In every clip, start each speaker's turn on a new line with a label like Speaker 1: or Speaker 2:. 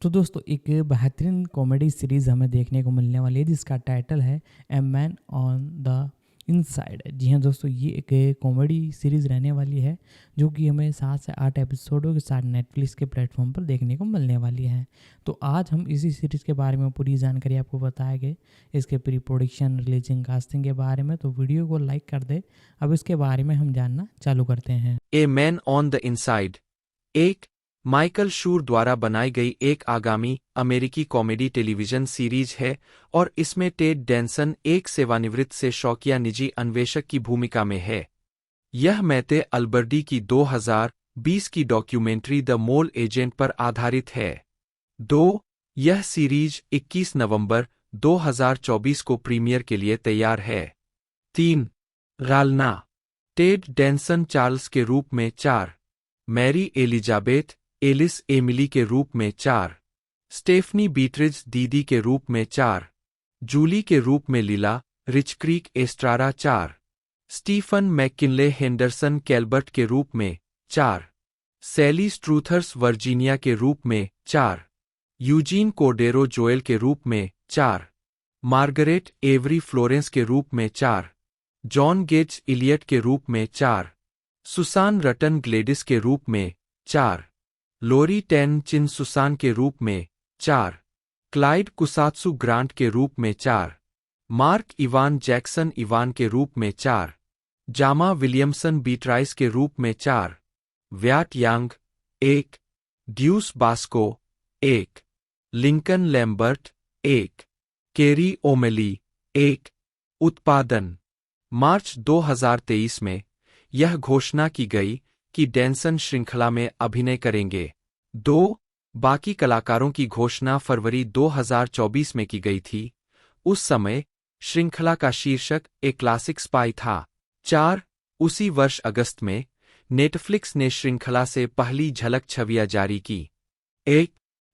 Speaker 1: तो दोस्तों एक बेहतरीन कॉमेडी सीरीज़ हमें देखने को मिलने वाली है जिसका टाइटल है a man on the inside. जी हाँ दोस्तों, ये एक कॉमेडी सीरीज़ रहने वाली है जो कि हमें 7 से 8 एपिसोडों के साथ नेटफ्लिक्स के प्लेटफॉर्म पर देखने को मिलने वाली है। तो आज हम इसी सीरीज़ के बारे में पूरी जानकारी आपको बताएंगे, इसके प्री प्रोडक्शन, रिलीजिंग, कास्टिंग के बारे में। तो वीडियो को लाइक कर दे। अब इसके बारे में हम जानना चालू करते हैं।
Speaker 2: ए मैन ऑन द इनसाइड एक माइकल शूर द्वारा बनाई गई एक आगामी अमेरिकी कॉमेडी टेलीविजन सीरीज है और इसमें टेड डेंसन एक सेवानिवृत्त से शौकिया निजी अन्वेषक की भूमिका में है। यह मैते अल्बर्डी की 2020 की डॉक्यूमेंट्री द मोल एजेंट पर आधारित है। 2. यह सीरीज 21 नवंबर 2024 को प्रीमियर के लिए तैयार है। 3. गालना टेड डेंसन चार्ल्स के रूप में 4, मैरी एलिजाबेथ एलिस एमिली के रूप में 4, स्टेफनी बीट्रिज दीदी के रूप में 4, जूली के रूप में लीला रिच क्रीक एस्ट्रारा 4, स्टीफन मैकिनले हेंडरसन कैल्बर्ट के रूप में 4, सैली स्ट्रूथर्स वर्जीनिया के रूप में 4, यूजीन कोर्डेरो जोएल के रूप में 4, मार्गरेट एवरी फ्लोरेंस के रूप में 4, जॉन गेट्स इलियट के रूप में 4, सुसान रटन ग्लेडिस के रूप में 4, लोरी टेन चिन सुसान के रूप में 4, क्लाइड कुसात्सु ग्रांट के रूप में 4, मार्क इवान जैक्सन इवान के रूप में 4, जामा विलियमसन बीट्राइस के रूप में 4, व्याट यांग 1, ड्यूस बास्को 1, लिंकन लैम्बर्ट 1, केरी ओमेली 1। उत्पादन मार्च 2023 में यह घोषणा की गई कि डेंसन श्रृंखला में अभिनय करेंगे। 2. बाकी कलाकारों की घोषणा फरवरी 2024 में की गई थी। उस समय श्रृंखला का शीर्षक ए क्लासिक स्पाई था। 4. उसी वर्ष अगस्त में नेटफ्लिक्स ने श्रृंखला से पहली झलक छवियां जारी की। 1.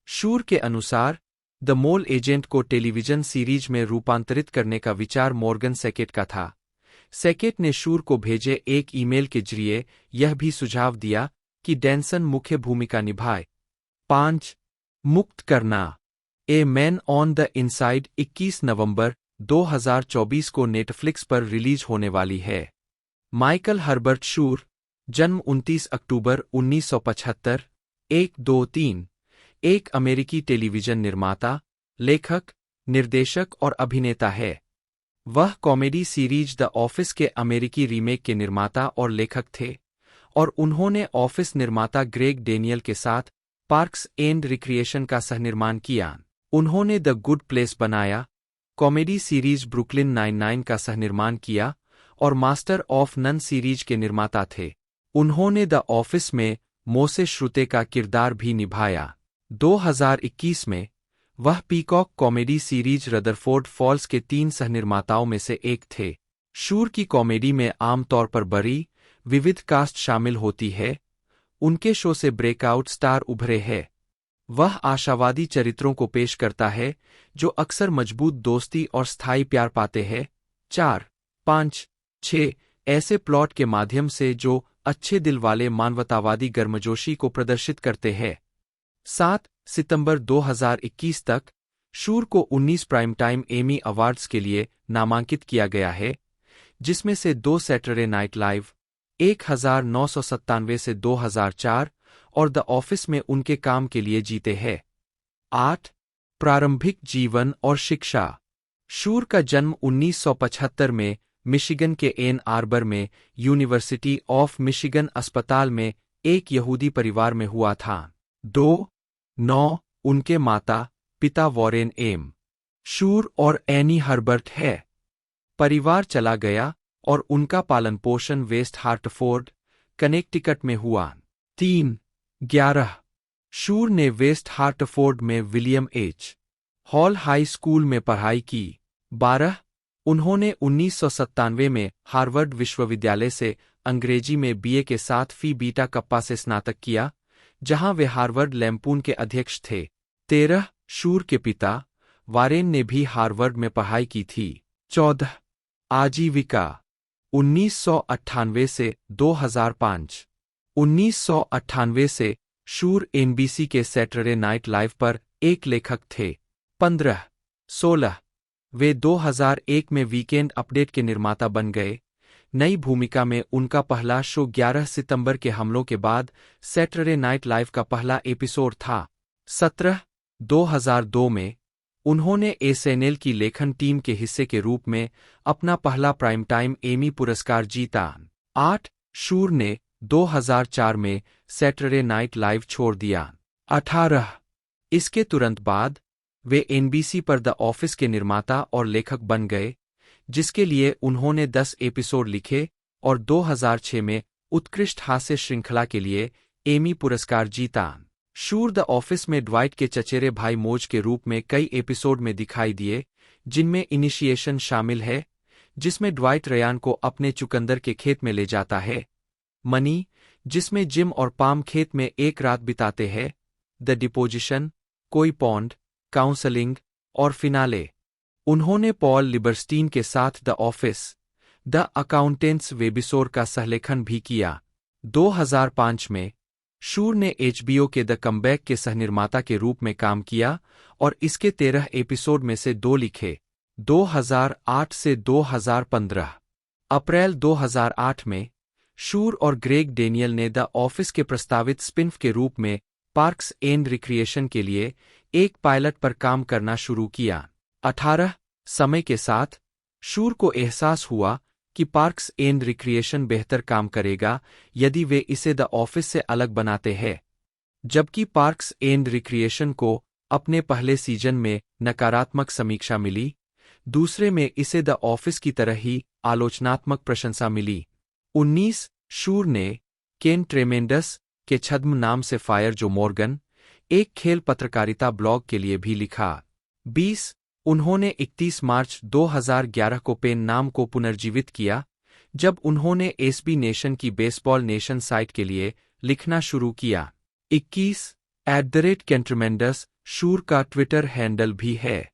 Speaker 2: शूर के अनुसार द मोल एजेंट को टेलीविजन सीरीज में रूपांतरित करने का विचार मॉर्गन सेकेट का था। सेकेट ने शूर को भेजे एक ईमेल के जरिए यह भी सुझाव दिया कि डेंसन मुख्य भूमिका निभाए। 5. मुक्त करना ए मैन ऑन द इनसाइड 21 नवंबर 2024 को नेटफ्लिक्स पर रिलीज होने वाली है। माइकल हर्बर्ट शूर, जन्म 29 अक्टूबर 1975, 1-2-3, एक अमेरिकी टेलीविजन निर्माता, लेखक, निर्देशक और अभिनेता है। वह कॉमेडी सीरीज द ऑफिस के अमेरिकी रीमेक के निर्माता और लेखक थे और उन्होंने ऑफिस निर्माता ग्रेग डेनियल के साथ पार्क्स एंड रिक्रिएशन का सहनिर्माण किया। उन्होंने द गुड प्लेस बनाया, कॉमेडी सीरीज ब्रुकलिन 99 का सहनिर्माण किया और मास्टर ऑफ नन सीरीज के निर्माता थे। उन्होंने द ऑफिस में मोसे श्रुते का किरदार भी निभाया। 2021 में वह Peacock comedy series Rutherford Falls के 3 सहनिर्माताओं में से एक थे। शूर की कॉमेडी में आमतौर पर बड़ी, विविध कास्ट शामिल होती है। उनके शो से ब्रेकआउट स्टार उभरे हैं। वह आशावादी चरित्रों को पेश करता है जो अक्सर मजबूत दोस्ती और स्थायी प्यार पाते हैं। 4, 5, 6 ऐसे प्लॉट के माध्यम से जो अच्छे दिल वाले मानवतावादी गर्मजोशी को प्रदर्शित करते हैं। 7 सितंबर 2021 तक शूर को 19 प्राइम टाइम एमी अवार्ड्स के लिए नामांकित किया गया है, जिसमें से 2 सैटरडे नाइट लाइव 1997 से 2004 और द ऑफिस में उनके काम के लिए जीते हैं। 8 प्रारंभिक जीवन और शिक्षा शूर का जन्म 1975 में मिशिगन के एन आर्बर में यूनिवर्सिटी ऑफ मिशिगन अस्पताल में एक यहूदी परिवार में हुआ था। 9 उनके माता पिता वॉरेन एम. शूर और एनी हर्बर्ट है। परिवार चला गया और उनका पालन पोषण वेस्ट हार्टफोर्ड, कनेक्टिकट में हुआ। 11 शूर ने वेस्ट हार्टफोर्ड में William H. Hall high school में पढ़ाई की। 12 उन्होंने 1997 में हार्वर्ड विश्वविद्यालय से अंग्रेजी में बीए के साथ फी बीटा कप्पा से स्नातक किया, जहां वे हार्वर्ड लैम्पून के अध्यक्ष थे। 13 शूर के पिता वारेन ने भी हार्वर्ड में पढ़ाई की थी। 14 आजीविका 1998 से 2005। 1998 से शूर एनबीसी के सैटरडे नाइट लाइव पर एक लेखक थे। 15-16 वे 2001 में वीकेंड अपडेट के निर्माता बन गए। नई भूमिका में उनका पहला शो 11 सितंबर के हमलों के बाद सैटरडे नाइट लाइव का पहला एपिसोड था। 17-2002 में उन्होंने एसएनएल की लेखन टीम के हिस्से के रूप में अपना पहला प्राइम टाइम एमी पुरस्कार जीता। 8 शूर ने 2004 में सैटरडे नाइट लाइव छोड़ दिया। 18 इसके तुरंत बाद वे एनबीसी पर द ऑफिस के निर्माता और लेखक बन गए, जिसके लिए उन्होंने 10 एपिसोड लिखे और 2006 में उत्कृष्ट हास्य श्रृंखला के लिए एमी पुरस्कार जीता। शूर द ऑफिस में ड्वाइट के चचेरे भाई मोज के रूप में कई एपिसोड में दिखाई दिए, जिनमें इनिशिएशन शामिल है, जिसमें ड्वाइट रयान को अपने चुकंदर के खेत में ले जाता है, मनी, जिसमें जिम और पाम खेत में एक रात बिताते हैं, द डिपोजिशन, कोई पॉन्ड, काउंसलिंग और फिनाले। उन्होंने पॉल लिबरस्टीन के साथ द ऑफिस, द अकाउंटेंट्स वेबिसोड का सहलेखन भी किया। 2005 में शूर ने एचबीओ के द कमबैक के सहनिर्माता के रूप में काम किया और इसके 13 एपिसोड में से 2 लिखे। 2008 से 2015 अप्रैल 2008 में शूर और ग्रेग डेनियल ने द ऑफिस के प्रस्तावित स्पिन-ऑफ के रूप में पार्क्स एंड रिक्रिएशन के लिए एक पायलट पर काम करना शुरू किया। 18 समय के साथ शूर को एहसास हुआ कि पार्क्स एंड रिक्रिएशन बेहतर काम करेगा यदि वे इसे द ऑफिस से अलग बनाते हैं। जबकि पार्क्स एंड रिक्रिएशन को अपने पहले सीजन में नकारात्मक समीक्षा मिली, दूसरे में इसे द ऑफिस की तरह ही आलोचनात्मक प्रशंसा मिली। 19 शूर ने केन ट्रेमेंडस के छद्म नाम से फायर जो मॉर्गन, एक खेल पत्रकारिता ब्लॉग के लिए भी लिखा। 20 उन्होंने 31 मार्च 2011 को पेन नाम को पुनर्जीवित किया, जब उन्होंने एसबी नेशन की बेसबॉल नेशन साइट के लिए लिखना शुरू किया। 21 @केंट्रेमेंडस शूर का ट्विटर हैंडल भी है।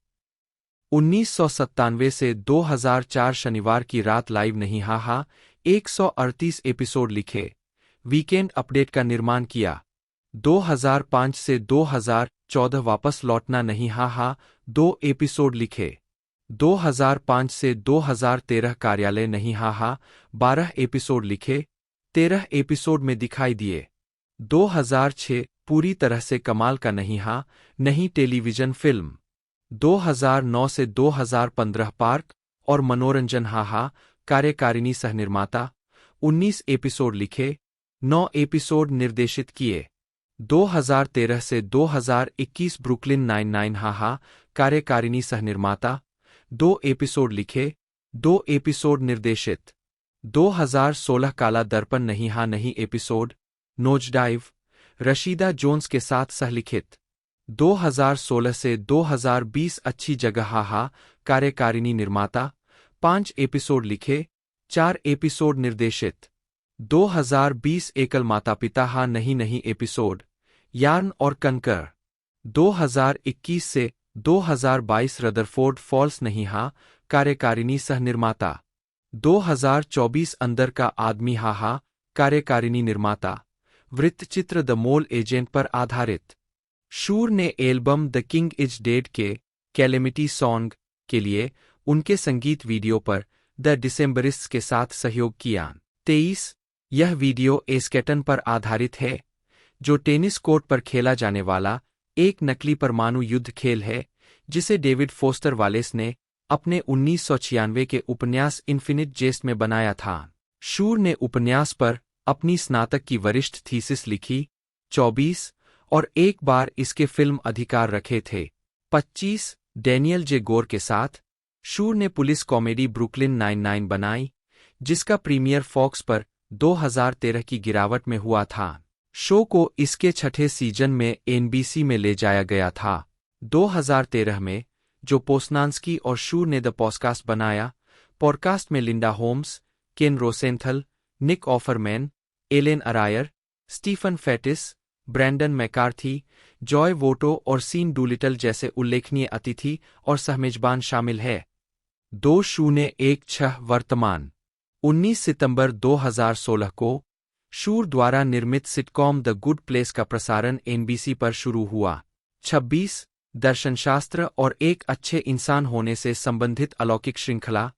Speaker 2: 1997 से 2004 शनिवार की रात लाइव नहीं हाहा 138 एपिसोड लिखे, वीकेंड अपडेट का निर्माण किया। 2005 से 2014 वापस लौटना नहीं हाहा 2 एपिसोड लिखे। 2005 से 2013 कार्यालय नहीं हाहा 12 एपिसोड लिखे, 13 एपिसोड में दिखाई दिए। 2006 पूरी तरह से कमाल का नहीं टेलीविजन फिल्म। 2009 से 2015 पार्क और मनोरंजन हाहा कार्यकारिणी सहनिर्माता, 19 एपिसोड लिखे, 9 एपिसोड निर्देशित किए। 2013 से 2021 ब्रुकलिन 99 हाहा कार्यकारिणी सहनिर्माता, 2 एपिसोड लिखे, 2 एपिसोड निर्देशित। 2016 काला दर्पण नहीं एपिसोड, नोजडाइव, रशीदा जोन्स के साथ सहलिखित। 2016 से 2020 अच्छी जगह हाहा कार्यकारिणी निर्माता, 5 एपिसोड लिखे, 4 एपिसोड निर्देशित। 2020 एकल माता पिता नहीं एपिसोड, यार्न और कनकर। 2021 से 2022 रदरफोर्ड फॉल्स नहीं कार्यकारिणी सहनिर्माता। 2024 अंदर का आदमी हाहा कार्यकारिणी निर्माता, वृत्तचित्र द मोल एजेंट पर आधारित। शूर ने album the king is dead के कैलेमिटी सॉन्ग के लिए उनके संगीत वीडियो पर द डिसेंबरिस्ट्स के साथ सहयोग किया। 23 यह वीडियो एस्केटन पर आधारित है, जो टेनिस कोर्ट पर खेला जाने वाला एक नकली परमाणु युद्ध खेल है, जिसे डेविड फोस्टर वालेस ने अपने 1996 के उपन्यास इन्फिनिट जेस्ट में बनाया था। शूर ने उपन्यास पर अपनी स्नातक की वरिष्ठ थीसिस लिखी। 24 और एक बार इसके फिल्म अधिकार रखे थे। 25 डैनियल जे गोर के साथ शूर ने पुलिस कॉमेडी ब्रुकलिन 99 बनाई, जिसका प्रीमियर फॉक्स पर 2013 की गिरावट में हुआ था। शो को इसके 6ठे सीजन में एनबीसी में ले जाया गया था। 2013 में जो पोस्नांस्की और शूर ने द पॉडकास्ट बनाया, पॉडकास्ट में Linda Holmes, Ken Rosenthal, Nick Offerman, Ellen अरायर, स्टीफन फेटिस, ब्रैंडन मैकार्थी, जॉय वोटो और सीन डूलिटल जैसे उल्लेखनीय अतिथि और सहमेजबान शामिल है। 201 वर्तमान 19 सितंबर 2016 को शूर द्वारा निर्मित सिटकॉम द गुड प्लेस का प्रसारण एनबीसी पर शुरू हुआ। 26 दर्शनशास्त्र और एक अच्छे इंसान होने से संबंधित अलौकिक श्रृंखला,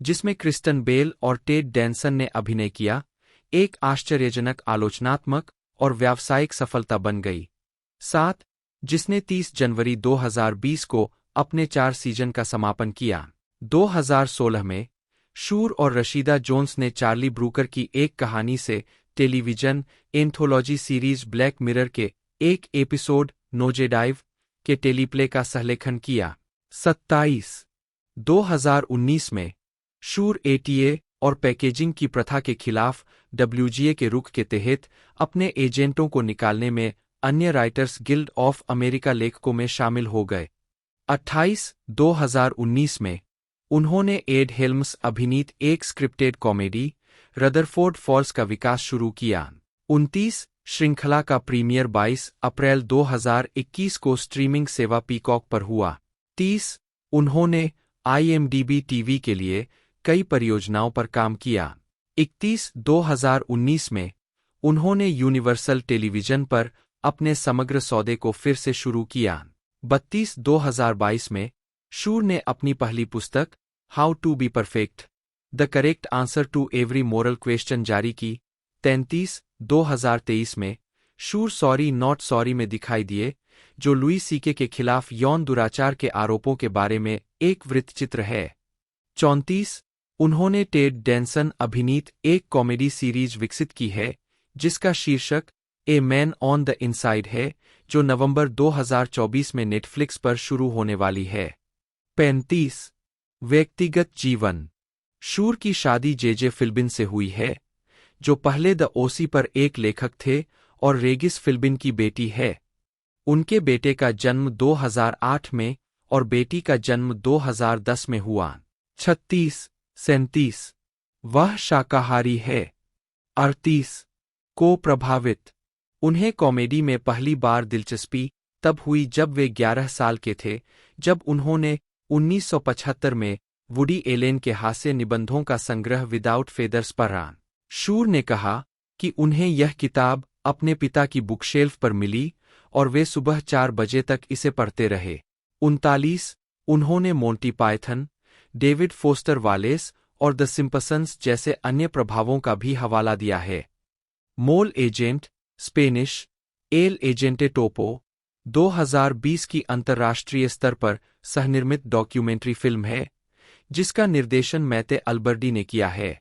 Speaker 2: जिसमें क्रिस्टन बेल और टेड डैनसन ने अभिनय किया, एक आश्चर्यजनक आलोचनात्मक और व्यावसायिक सफलता बन गई। 7. जिसने 30 जनवरी 2020 को अपने 4 सीजन का समापन किया। 2016 में शूर और रशीदा जोन्स ने चार्ली ब्रूकर की एक कहानी से television anthology series black mirror के एक एपिसोड नोजेडाइव के टेलीप्ले का सहलेखन किया। 27. 2019 में शूर एटीए और पैकेजिंग की प्रथा के खिलाफ WGA के रुख के तहत अपने एजेंटों को निकालने में अन्य राइटर्स गिल्ड ऑफ अमेरिका लेखकों में शामिल हो गए। 28. 2019 में उन्होंने एड हेल्म्स अभिनीत एक स्क्रिप्टेड कॉमेडी रदरफोर्ड फॉल्स का विकास शुरू किया। 29. श्रृंखला का प्रीमियर 22 अप्रैल 2021 को स्ट्रीमिंग सेवा पीकॉक पर हुआ। 30. उन्होंने IMDb TV के लिए कई परियोजनाओं पर काम किया। 31. 2019 में उन्होंने यूनिवर्सल टेलीविजन पर अपने समग्र सौदे को फिर से शुरू किया। 32. 2022 में शूर ने अपनी पहली पुस्तक how to be perfect the correct answer to every moral question जारी की। 33. 2023 में शूर सॉरी नॉट सॉरी में दिखाई दिए, जो लुई सीके के खिलाफ यौन दुराचार के आरोपों के बारे में एक वृत्तचित्र है। 34. उन्होंने टेड डैनसन अभिनीत एक कॉमेडी सीरीज विकसित की है, जिसका शीर्षक ए मैन ऑन द इनसाइड है, जो नवंबर 2024 में नेटफ्लिक्स पर शुरू होने वाली है। 35. व्यक्तिगत जीवन। शूर की शादी जेजे फिल्बिन से हुई है, जो पहले द ओसी पर एक लेखक थे और रेगिस फिल्बिन की बेटी है। उनके बेटे का जन्म 2008 में और बेटी का जन्म 2010 में हुआ। 36. 37. वह शाकाहारी है। 38. को प्रभावित। उन्हें कॉमेडी में पहली बार दिलचस्पी तब हुई जब वे 11 साल के थे, जब उन्होंने 1975 में वुडी एलेन के हास्य निबंधों का संग्रह विदाउट फेदर्स पढ़ा। शूर ने कहा कि उन्हें यह किताब अपने पिता की बुकशेल्फ पर मिली और वे सुबह 4 बजे तक इसे पढ़ते रहे। 39. उन्होंने Monty Python, David Foster Wallace और द सिम्पसंस जैसे अन्य प्रभावों का भी हवाला दिया है। Mole agent, Spanish El Agente Topo, 2020 की अंतर्राष्ट्रीय स्तर पर सहनिर्मित डॉक्यूमेंट्री फिल्म है, जिसका निर्देशन मैते अल्बर्डी ने किया है।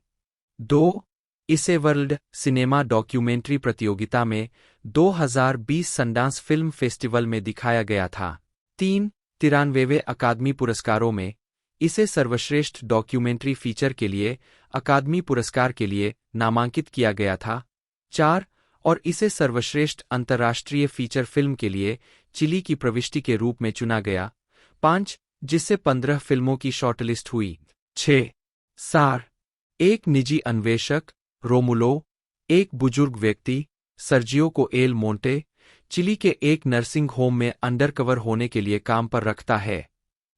Speaker 2: 2. इसे वर्ल्ड सिनेमा डॉक्यूमेंट्री प्रतियोगिता में 2020 सनडांस फिल्म फेस्टिवल में दिखाया गया था। 3. 93वें अकादमी पुरस्कारों में इसे सर्वश्रेष्ठ डॉक्यूमेंट्री फीचर के लिए अकादमी पुरस्कार के लिए नामांकित किया गया था। 4. और इसे सर्वश्रेष्ठ अंतर्राष्ट्रीय फीचर फिल्म के लिए चिली की प्रविष्टि के रूप में चुना गया। 5. जिससे 15 फिल्मों की शॉर्टलिस्ट हुई। 6. सार। एक निजी अन्वेषक, रोमुलो, एक बुजुर्ग व्यक्ति, सर्जियो को एल मोंटे, चिली के एक नर्सिंग होम में अंडरकवर होने के लिए काम पर रखता है।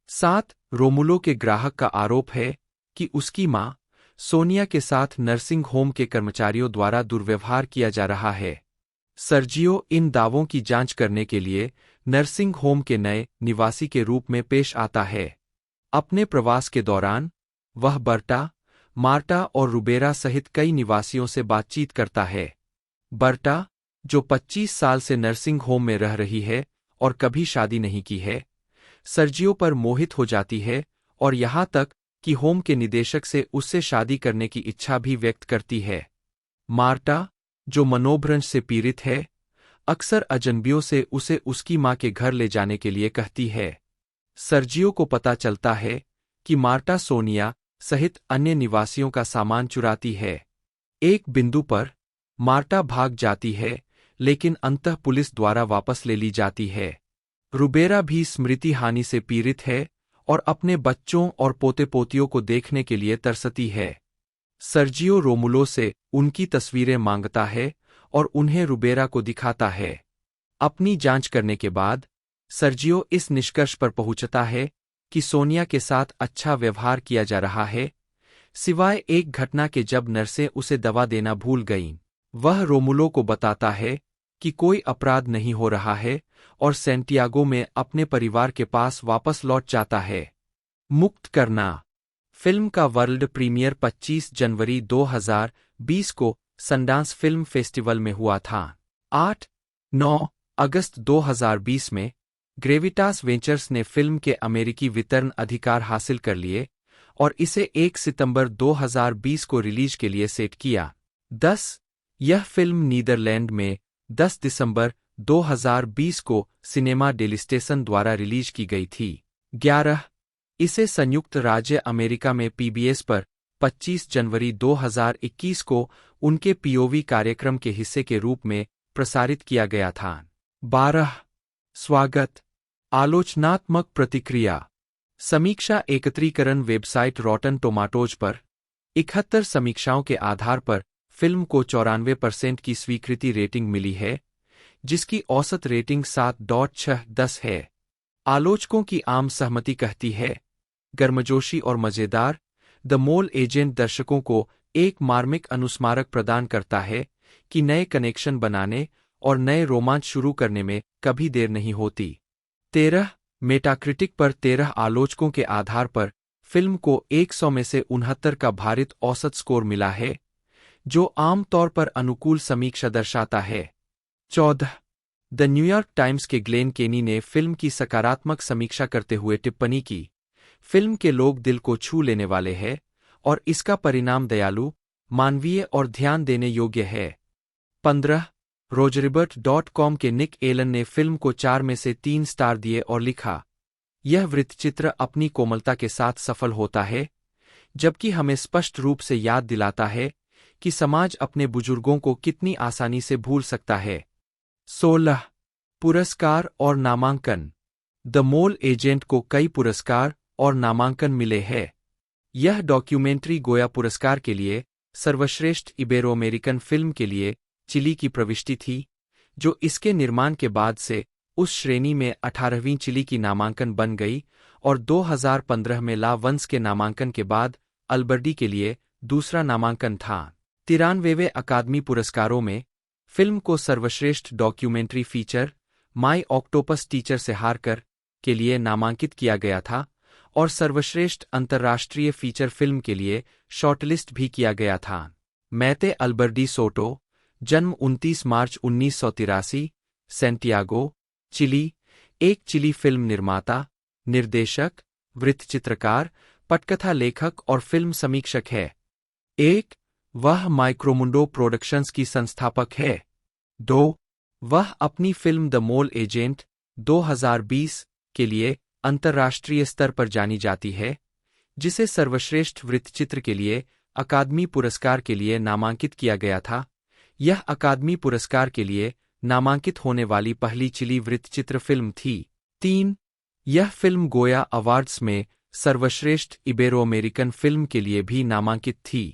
Speaker 2: 7. रोमुलो के ग्राहक का आरोप है कि उसकी मां, सोनिया के साथ नर्सिंग होम के कर्मचारियों द्वारा दुर्व्यवहार किया जा रहा है। सर्जियो इन दावों की जांच करने के लिए नर्सिंग होम के नए निवासी के रूप में पेश आता है। अपने प्रवास के दौरान वह बर्टा, मार्टा और रुबेरा सहित कई निवासियों से बातचीत करता है। बर्टा, जो 25 साल से नर्सिंग होम में रह रही है और कभी शादी नहीं की है, सर्जियो पर मोहित हो जाती है और यहाँ तक कि होम के निदेशक से उससे शादी करने की इच्छा भी व्यक्त करती है। मार्टा, जो मनोभ्रंश से पीड़ित है, अक्सर अजनबियों से उसे उसकी मां के घर ले जाने के लिए कहती है। सर्जियो को पता चलता है कि मार्टा सोनिया सहित अन्य निवासियों का सामान चुराती है। एक बिंदु पर मार्टा भाग जाती है, लेकिन अंततः पुलिस द्वारा वापस ले ली जाती है। रुबेरा भी स्मृति हानि से पीड़ित है और अपने बच्चों और पोते पोतियों को देखने के लिए तरसती है। सर्जियो रोमुलो से उनकी तस्वीरें मांगता है और उन्हें रुबेरा को दिखाता है। अपनी जांच करने के बाद सर्जियो इस निष्कर्ष पर पहुंचता है कि सोनिया के साथ अच्छा व्यवहार किया जा रहा है, सिवाय एक घटना के जब नर्सें उसे दवा देना भूल गईं। वह रोमुलो को बताता है कि कोई अपराध नहीं हो रहा है और सैंटियागो में अपने परिवार के पास वापस लौट जाता है। मुक्त करना। फिल्म का वर्ल्ड प्रीमियर 25 जनवरी 2020 को सनडांस फिल्म फेस्टिवल में हुआ था। 8-9 अगस्त 2020 में ग्रेविटास वेंचर्स ने फिल्म के अमेरिकी वितरण अधिकार हासिल कर लिए और इसे 1 सितंबर 2020 को रिलीज के लिए सेट किया। 10 यह फिल्म नीदरलैंड में 10 दिसंबर 2020 को सिनेमा डेलिस्टेशन द्वारा रिलीज की गई थी। 11 इसे संयुक्त राज्य अमेरिका में पीबीएस पर 25 जनवरी 2021 को उनके पीओवी कार्यक्रम के हिस्से के रूप में प्रसारित किया गया था। 12 स्वागत। आलोचनात्मक प्रतिक्रिया। समीक्षा एकत्रीकरण वेबसाइट रॉटन टोमाटोज पर 71 समीक्षाओं के आधार पर फिल्म को 94% की स्वीकृति रेटिंग मिली है, जिसकी औसत रेटिंग 7.6/10 है। आलोचकों की आम सहमति कहती है, गर्मजोशी और मजेदार, द मोल एजेंट दर्शकों को एक मार्मिक अनुस्मारक प्रदान करता है कि नए कनेक्शन बनाने और नए रोमांच शुरू करने में कभी देर नहीं होती। 13 मेटाक्रिटिक पर 13 आलोचकों के आधार पर फिल्म को 100 में से 69 का भारित औसत स्कोर मिला है, जो आम तौर पर अनुकूल समीक्षा दर्शाता है। 14 द न्यूयॉर्क टाइम्स के ग्लेन केनी ने फिल्म की सकारात्मक समीक्षा करते हुए टिप्पणी की, फिल्म के लोग दिल को छू लेने वाले हैं और इसका परिणाम दयालु, मानवीय और ध्यान देने योग्य है। 15 रोजरिबर्ट.com के निक एलन ने फिल्म को 4 में से 3 स्टार दिए और लिखा, यह वृत्तचित्र अपनी कोमलता के साथ सफल होता है, जबकि हमें स्पष्ट रूप से याद दिलाता है कि समाज अपने बुजुर्गों को कितनी आसानी से भूल सकता है। 16 पुरस्कार और नामांकन। द मोल एजेंट को कई पुरस्कार और नामांकन मिले हैं। यह डॉक्यूमेंट्री गोया पुरस्कार के लिए सर्वश्रेष्ठ इबेरो अमेरिकन फिल्म के लिए चिली की प्रविष्टि थी, जो इसके निर्माण के बाद से उस श्रेणी में 18वीं चिली की नामांकन बन गई और 2015 में ला वंस के नामांकन के बाद अल्बर्डी के लिए दूसरा नामांकन था। 93वें अकादमी पुरस्कारों में फिल्म को सर्वश्रेष्ठ डॉक्यूमेंट्री फीचर माई ऑक्टोपस टीचर से हारकर के लिए नामांकित किया गया था और सर्वश्रेष्ठ अंतर्राष्ट्रीय फीचर फिल्म के लिए शॉर्टलिस्ट भी किया गया था। मैते अल्बर्डी सोटो, जन्म 29 मार्च 1983, सैंटियागो, चिली, एक चिली फिल्म निर्माता, निर्देशक, वृत्तचित्रकार, पटकथा लेखक और फिल्म समीक्षक है। 1 वह माइक्रोमुंडो प्रोडक्शंस की संस्थापक है। 2 वह अपनी फिल्म द मोल एजेंट 2020 के लिए अंतर्राष्ट्रीय स्तर पर जानी जाती है, जिसे सर्वश्रेष्ठ वृत्तचित्र के लिए अकादमी पुरस्कार के लिए नामांकित किया गया था। यह अकादमी पुरस्कार के लिए नामांकित होने वाली पहली चिली वृत्तचित्र फिल्म थी। 3 यह फिल्म गोया अवार्ड्स में सर्वश्रेष्ठ इबेरो अमेरिकन फिल्म के लिए भी नामांकित थी।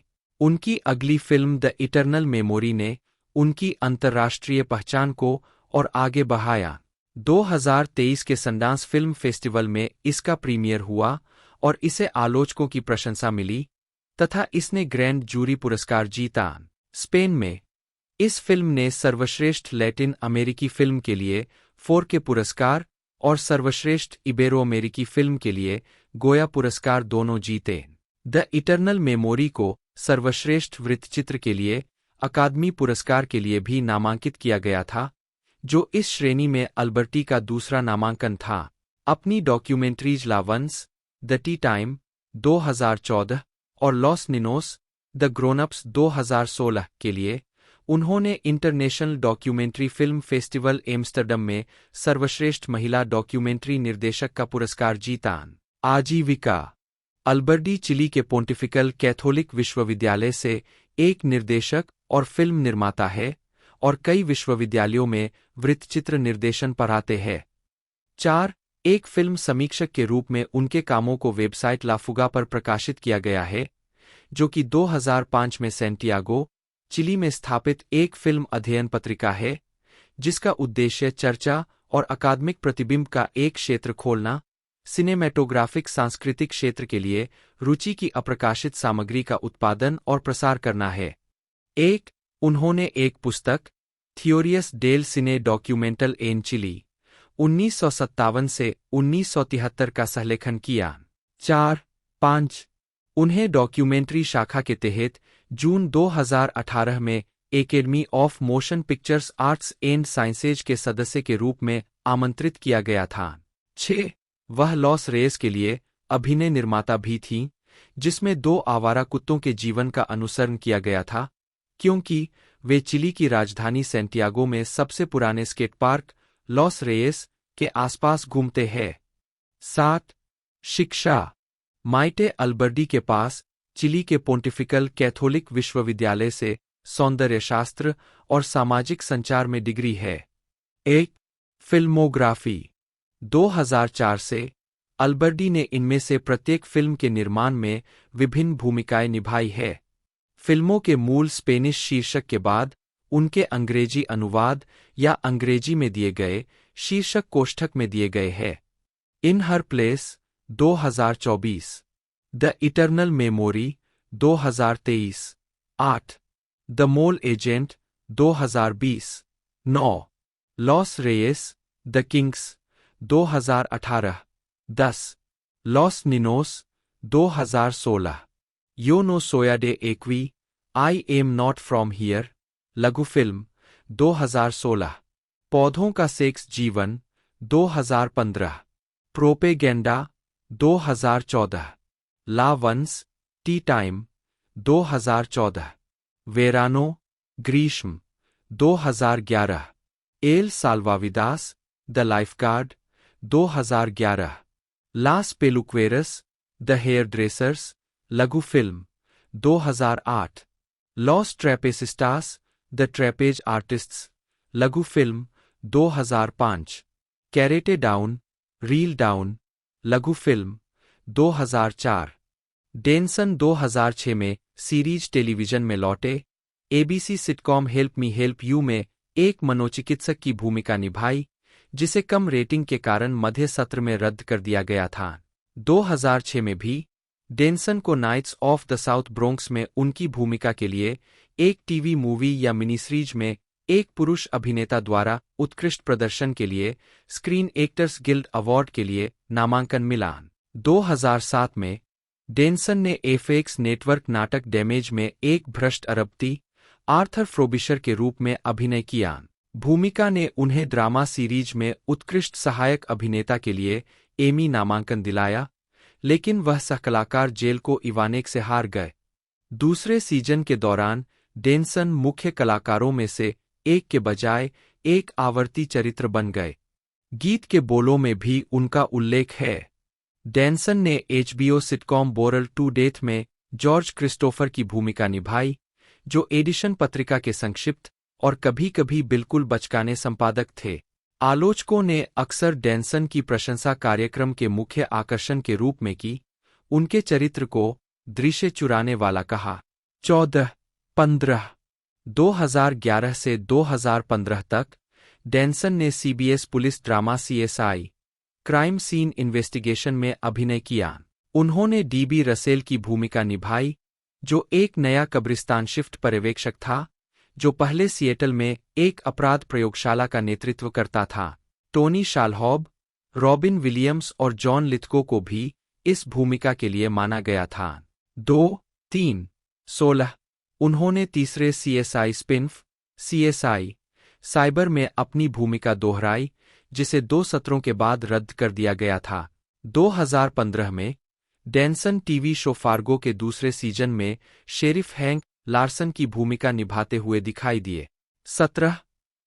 Speaker 2: उनकी अगली फिल्म द इटर्नल मेमोरी ने उनकी अंतर्राष्ट्रीय पहचान को और आगे बढ़ाया। 2023 के सनडांस फिल्म फेस्टिवल में इसका प्रीमियर हुआ और इसे आलोचकों की प्रशंसा मिली तथा इसने ग्रैंड जूरी पुरस्कार जीता। स्पेन में इस फिल्म ने सर्वश्रेष्ठ लैटिन अमेरिकी फिल्म के लिए 4K पुरस्कार और सर्वश्रेष्ठ इबेरो अमेरिकी फिल्म के लिए गोया पुरस्कार दोनों जीते। द इटर्नल मेमोरी को सर्वश्रेष्ठ वृत्तचित्र के लिए अकादमी पुरस्कार के लिए भी नामांकित किया गया था, जो इस श्रेणी में अल्बर्टी का दूसरा नामांकन था। अपनी documentaries La Once, the tea time 2014 और लॉस निनोस, द ग्रोनअप्स 2016 के लिए उन्होंने international documentary film festival Amsterdam में सर्वश्रेष्ठ महिला डॉक्यूमेंट्री निर्देशक का पुरस्कार जीता। आजीविका। अल्बर्डी चिली के पोंटिफिकल कैथोलिक विश्वविद्यालय से एक निर्देशक और फिल्म निर्माता है और कई विश्वविद्यालयों में वृत्तचित्र निर्देशन पढ़ाते हैं। 4 एक फिल्म समीक्षक के रूप में उनके कामों को वेबसाइट ला फुगा पर प्रकाशित किया गया है, जो कि 2005 में सैंटियागो, चिली में स्थापित एक फिल्म अध्ययन पत्रिका है, जिसका उद्देश्य चर्चा और अकादमिक प्रतिबिंब का एक क्षेत्र खोलना, सिनेमैटोग्राफिक सांस्कृतिक क्षेत्र के लिए रुचि की अप्रकाशित सामग्री का उत्पादन और प्रसार करना है। 1 उन्होंने एक पुस्तक, थियोरियस डेल सिने डॉक्यूमेंटल एन चिली, 1957 से 1973 का सहलेखन किया। 4-5 उन्हें डॉक्यूमेंट्री शाखा के तहत जून 2018 में academy of motion pictures arts and sciences के सदस्य के रूप में आमंत्रित किया गया था। 6 वह लॉस रेस के लिए अभिनय निर्माता भी थीं, जिसमें 2 आवारा कुत्तों के जीवन का अनुसरण किया गया था, क्योंकि वे चिली की राजधानी सैंटियागो में सबसे पुराने स्केट पार्क लॉस रेस के आसपास घूमते हैं। 7 शिक्षा माइटे अल्बर्डी के पास चिली के पोंटिफिकल कैथोलिक विश्वविद्यालय से सौंदर्यशास्त्र और सामाजिक संचार में डिग्री है। 1 फिल्मोग्राफी 2004 से अल्बर्डी ने इनमें से प्रत्येक फिल्म के निर्माण में विभिन्न भूमिकाएं निभाई है। फिल्मों के मूल स्पेनिश शीर्षक के बाद उनके अंग्रेजी अनुवाद या अंग्रेजी में दिए गए शीर्षक कोष्ठक में दिए गए हैं। In her place 2024, the eternal memory 2023, 8 the mole agent 2020, 9 लॉस रेयस द किंग्स 2018, 10 लॉस निनोस 2016, यो नो सोया डे एक्वी I am not from here लघु फिल्म 2016, पौधों का सेक्स जीवन 2015, प्रोपेगेंडा 2014, ला वंस टी टाइम 2014, वेरानो ग्रीष्म 2011, एल साल्वाविदास द लाइफगार्ड 2011, लास पेलुक्वेरस द हेयर ड्रेसर्स लघु फिल्म 2008, लॉस ट्रैपेसिस्टास द ट्रैपेज आर्टिस्ट्स लघु film 2005, karate down reel down लघु फिल्म 2004, डेनसन 2006 में सीरीज टेलीविजन में लौटे। ABC sitcom help me help you में एक मनोचिकित्सक की भूमिका निभाई, जिसे कम रेटिंग के कारण मध्य सत्र में रद्द कर दिया गया था। 2006 में भी डेनसन को Knights of the South Bronx में उनकी भूमिका के लिए एक टीवी मूवी या मिनीसीरीज में एक पुरुष अभिनेता द्वारा उत्कृष्ट प्रदर्शन के लिए स्क्रीन एक्टर्स गिल्ड अवार्ड के लिए नामांकन मिला। 2007 में डेनसन ने एफएक्स नेटवर्क नाटक डैमेज में एक भ्रष्ट अरबती आर्थर फ्रोबिशर के रूप में अभिनय किया। भूमिका ने उन्हें ड्रामा सीरीज में उत्कृष्ट सहायक अभिनेता के लिए एमी नामांकन दिलाया, लेकिन वह सहकलाकार जेल्को इवानेक से हार गए। दूसरे सीजन के दौरान डेनसन मुख्य कलाकारों में से एक के बजाय एक आवर्ती चरित्र बन गए। गीत के बोलों में भी उनका उल्लेख है। डेनसन ने एचबीओ सिटकॉम बोरल टू डेथ में जॉर्ज क्रिस्टोफर की भूमिका निभाई, जो एडिशन पत्रिका के संक्षिप्त और कभी-कभी बिल्कुल बचकाने संपादक थे। आलोचकों ने अक्सर डेनसन की प्रशंसा कार्यक्रम के मुख्य आकर्षण के रूप में की। उनके चरित्र को दृश्य चुराने वाला कहा। 14-15 2011 से 2015 तक डेनसन ने CBS police drama CSI crime scene investigation में अभिनय किया। उन्होंने डीबी रसेल की भूमिका निभाई, जो एक नया कब्रिस्तान शिफ्ट पर्यवेक्षक था, जो पहले सिएटल में एक अपराध प्रयोगशाला का नेतृत्व करता था। टोनी शालहॉब, रॉबिन विलियम्स और जॉन लिथको को भी इस भूमिका के लिए माना गया था। 2-3-16 उन्होंने तीसरे सीएसआई स्पिन-ऑफ सीएसआई साइबर में अपनी भूमिका दोहराई, जिसे 2 सत्रों के बाद रद्द कर दिया गया था। 2015 में डेनसन टीवी शो फार्गो के दूसरे सीजन में शेरिफ हैंक लार्सन की भूमिका निभाते हुए दिखाई दिए।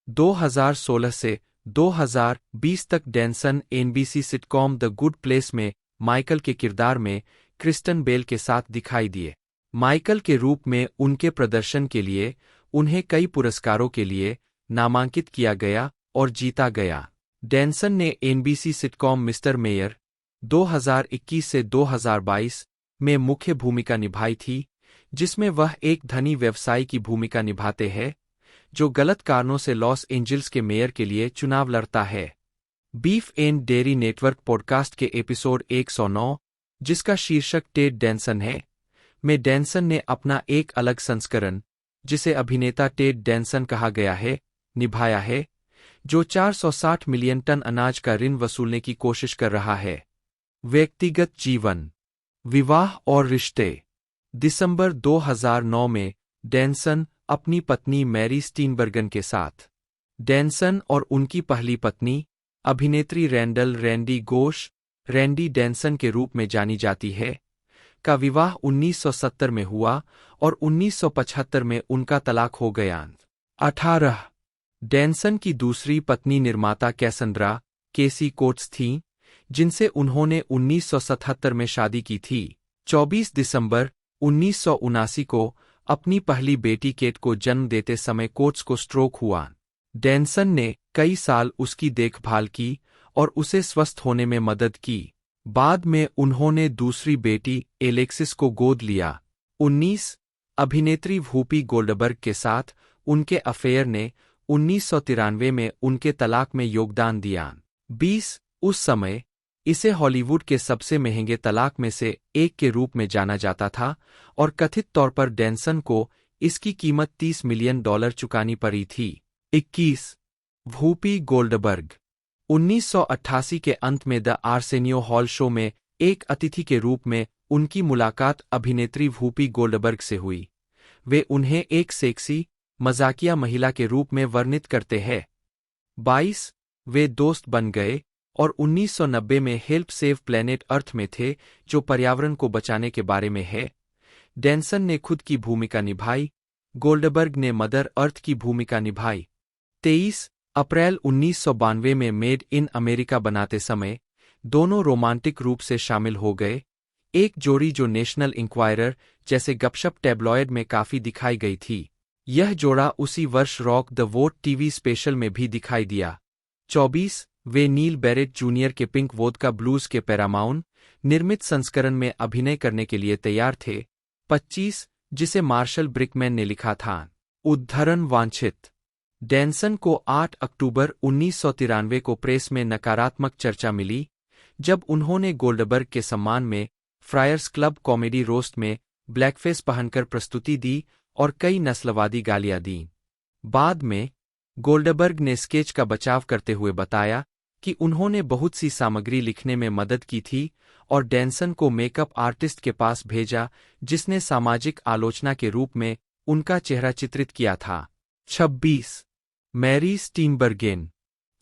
Speaker 2: 2016 से 2020 तक Danson NBC sitcom the good place में माइकल के किरदार में क्रिस्टन बेल के साथ दिखाई दिए। माइकल के रूप में उनके प्रदर्शन के लिए उन्हें कई पुरस्कारों के लिए नामांकित किया गया और जीता गया। डेनसन ने एनबीसी सिटकॉम मिस्टर मेयर 2021 से 2022 में मुख्य भूमिका निभाई थी, जिसमें वह एक धनी व्यवसायी की भूमिका निभाते हैं, जो गलत कारणों से लॉस एंजल्स के मेयर के लिए चुनाव लड़ता है। Beef and dairy network podcast के एपिसोड 109, जिसका शीर्षक टेड डेनसन है, में डेनसन ने अपना एक अलग संस्करण, जिसे अभिनेता टेड डेनसन कहा गया है, निभाया है, जो 460 मिलियन टन अनाज का ऋण वसूलने की कोशिश कर रहा है। व्यक्तिगत जीवन, विवाह और रिश्ते। दिसंबर 2009 में डैनसन अपनी पत्नी मैरी स्टीनबर्गन के साथ, डैनसन और उनकी पहली पत्नी, अभिनेत्री रैंडल रैंडी गोश, रैंडी डैनसन के रूप में जानी जाती है, का विवाह 1970 में हुआ और 1975 में उनका तलाक हो गया। 18 डैनसन की दूसरी पत्नी निर्माता कैसंड्रा केसी कोट्स थीं, जिनसे उन्होंने 1977 में शादी की थी। 24 दिसंबर 1979 को अपनी पहली बेटी केट को जन्म देते समय कोट्स को स्ट्रोक हुआ। डैनसन ने कई साल उसकी देखभाल की और उसे स्वस्थ होने में मदद की। बाद में उन्होंने दूसरी बेटी एलेक्सिस को गोद लिया। 19 अभिनेत्री वूपी गोल्डबर्ग के साथ उनके अफेयर ने 1993 में उनके तलाक में योगदान दिया। 20 उस समय इसे हॉलीवुड के सबसे महंगे तलाक में से एक के रूप में जाना जाता था और कथित तौर पर डैनसन को इसकी कीमत $30 मिलियन चुकानी पड़ी थी। 21 वूपी गोल्डबर्ग 1988 के अंत में द आर्सेनियो हॉल शो में एक अतिथि के रूप में उनकी मुलाकात अभिनेत्री वूपी गोल्डबर्ग से हुई। वे उन्हें एक सेक्सी, मजाकिया महिला के रूप में वर्णित करते हैं। 22 वे दोस्त बन गए और 1990 में हेल्प सेव प्लेनेट अर्थ में थे, जो पर्यावरण को बचाने के बारे में है। डैनसन ने खुद की भूमिका निभाई, गोल्डबर्ग ने मदर अर्थ की भूमिका निभाई। 23 अप्रैल 1992 में मेड इन अमेरिका बनाते समय दोनों रोमांटिक रूप से शामिल हो गए, एक जोड़ी जो नेशनल इंक्वायरर जैसे गपशप टैब्लॉयड में काफी दिखाई गई थी। यह जोड़ा उसी वर्ष rock the vote TV special में भी दिखाई दिया। 24 वे नील बैरेट जूनियर के पिंक वोदका ब्लूज के पैरामाउंट निर्मित संस्करण में अभिनय करने के लिए तैयार थे। 25 जिसे मार्शल ब्रिकमैन ने लिखा था। उद्धरण वांछित डैनसन को 8 अक्टूबर 1993 को प्रेस में नकारात्मक चर्चा मिली, जब उन्होंने गोल्डबर्ग के सम्मान में फ्रायर्स क्लब कॉमेडी रोस्ट में ब्लैकफेस पहनकर प्रस्तुति दी और कई नस्लवादी गालियां दीं। बाद में गोल्डबर्ग ने स्केच का बचाव करते हुए बताया कि उन्होंने बहुत सी सामग्री लिखने में मदद की थी और डैनसन को मेकअप आर्टिस्ट के पास भेजा, जिसने सामाजिक आलोचना के रूप में उनका चेहरा चित्रित किया था। 26 मैरी स्टीनबर्गेन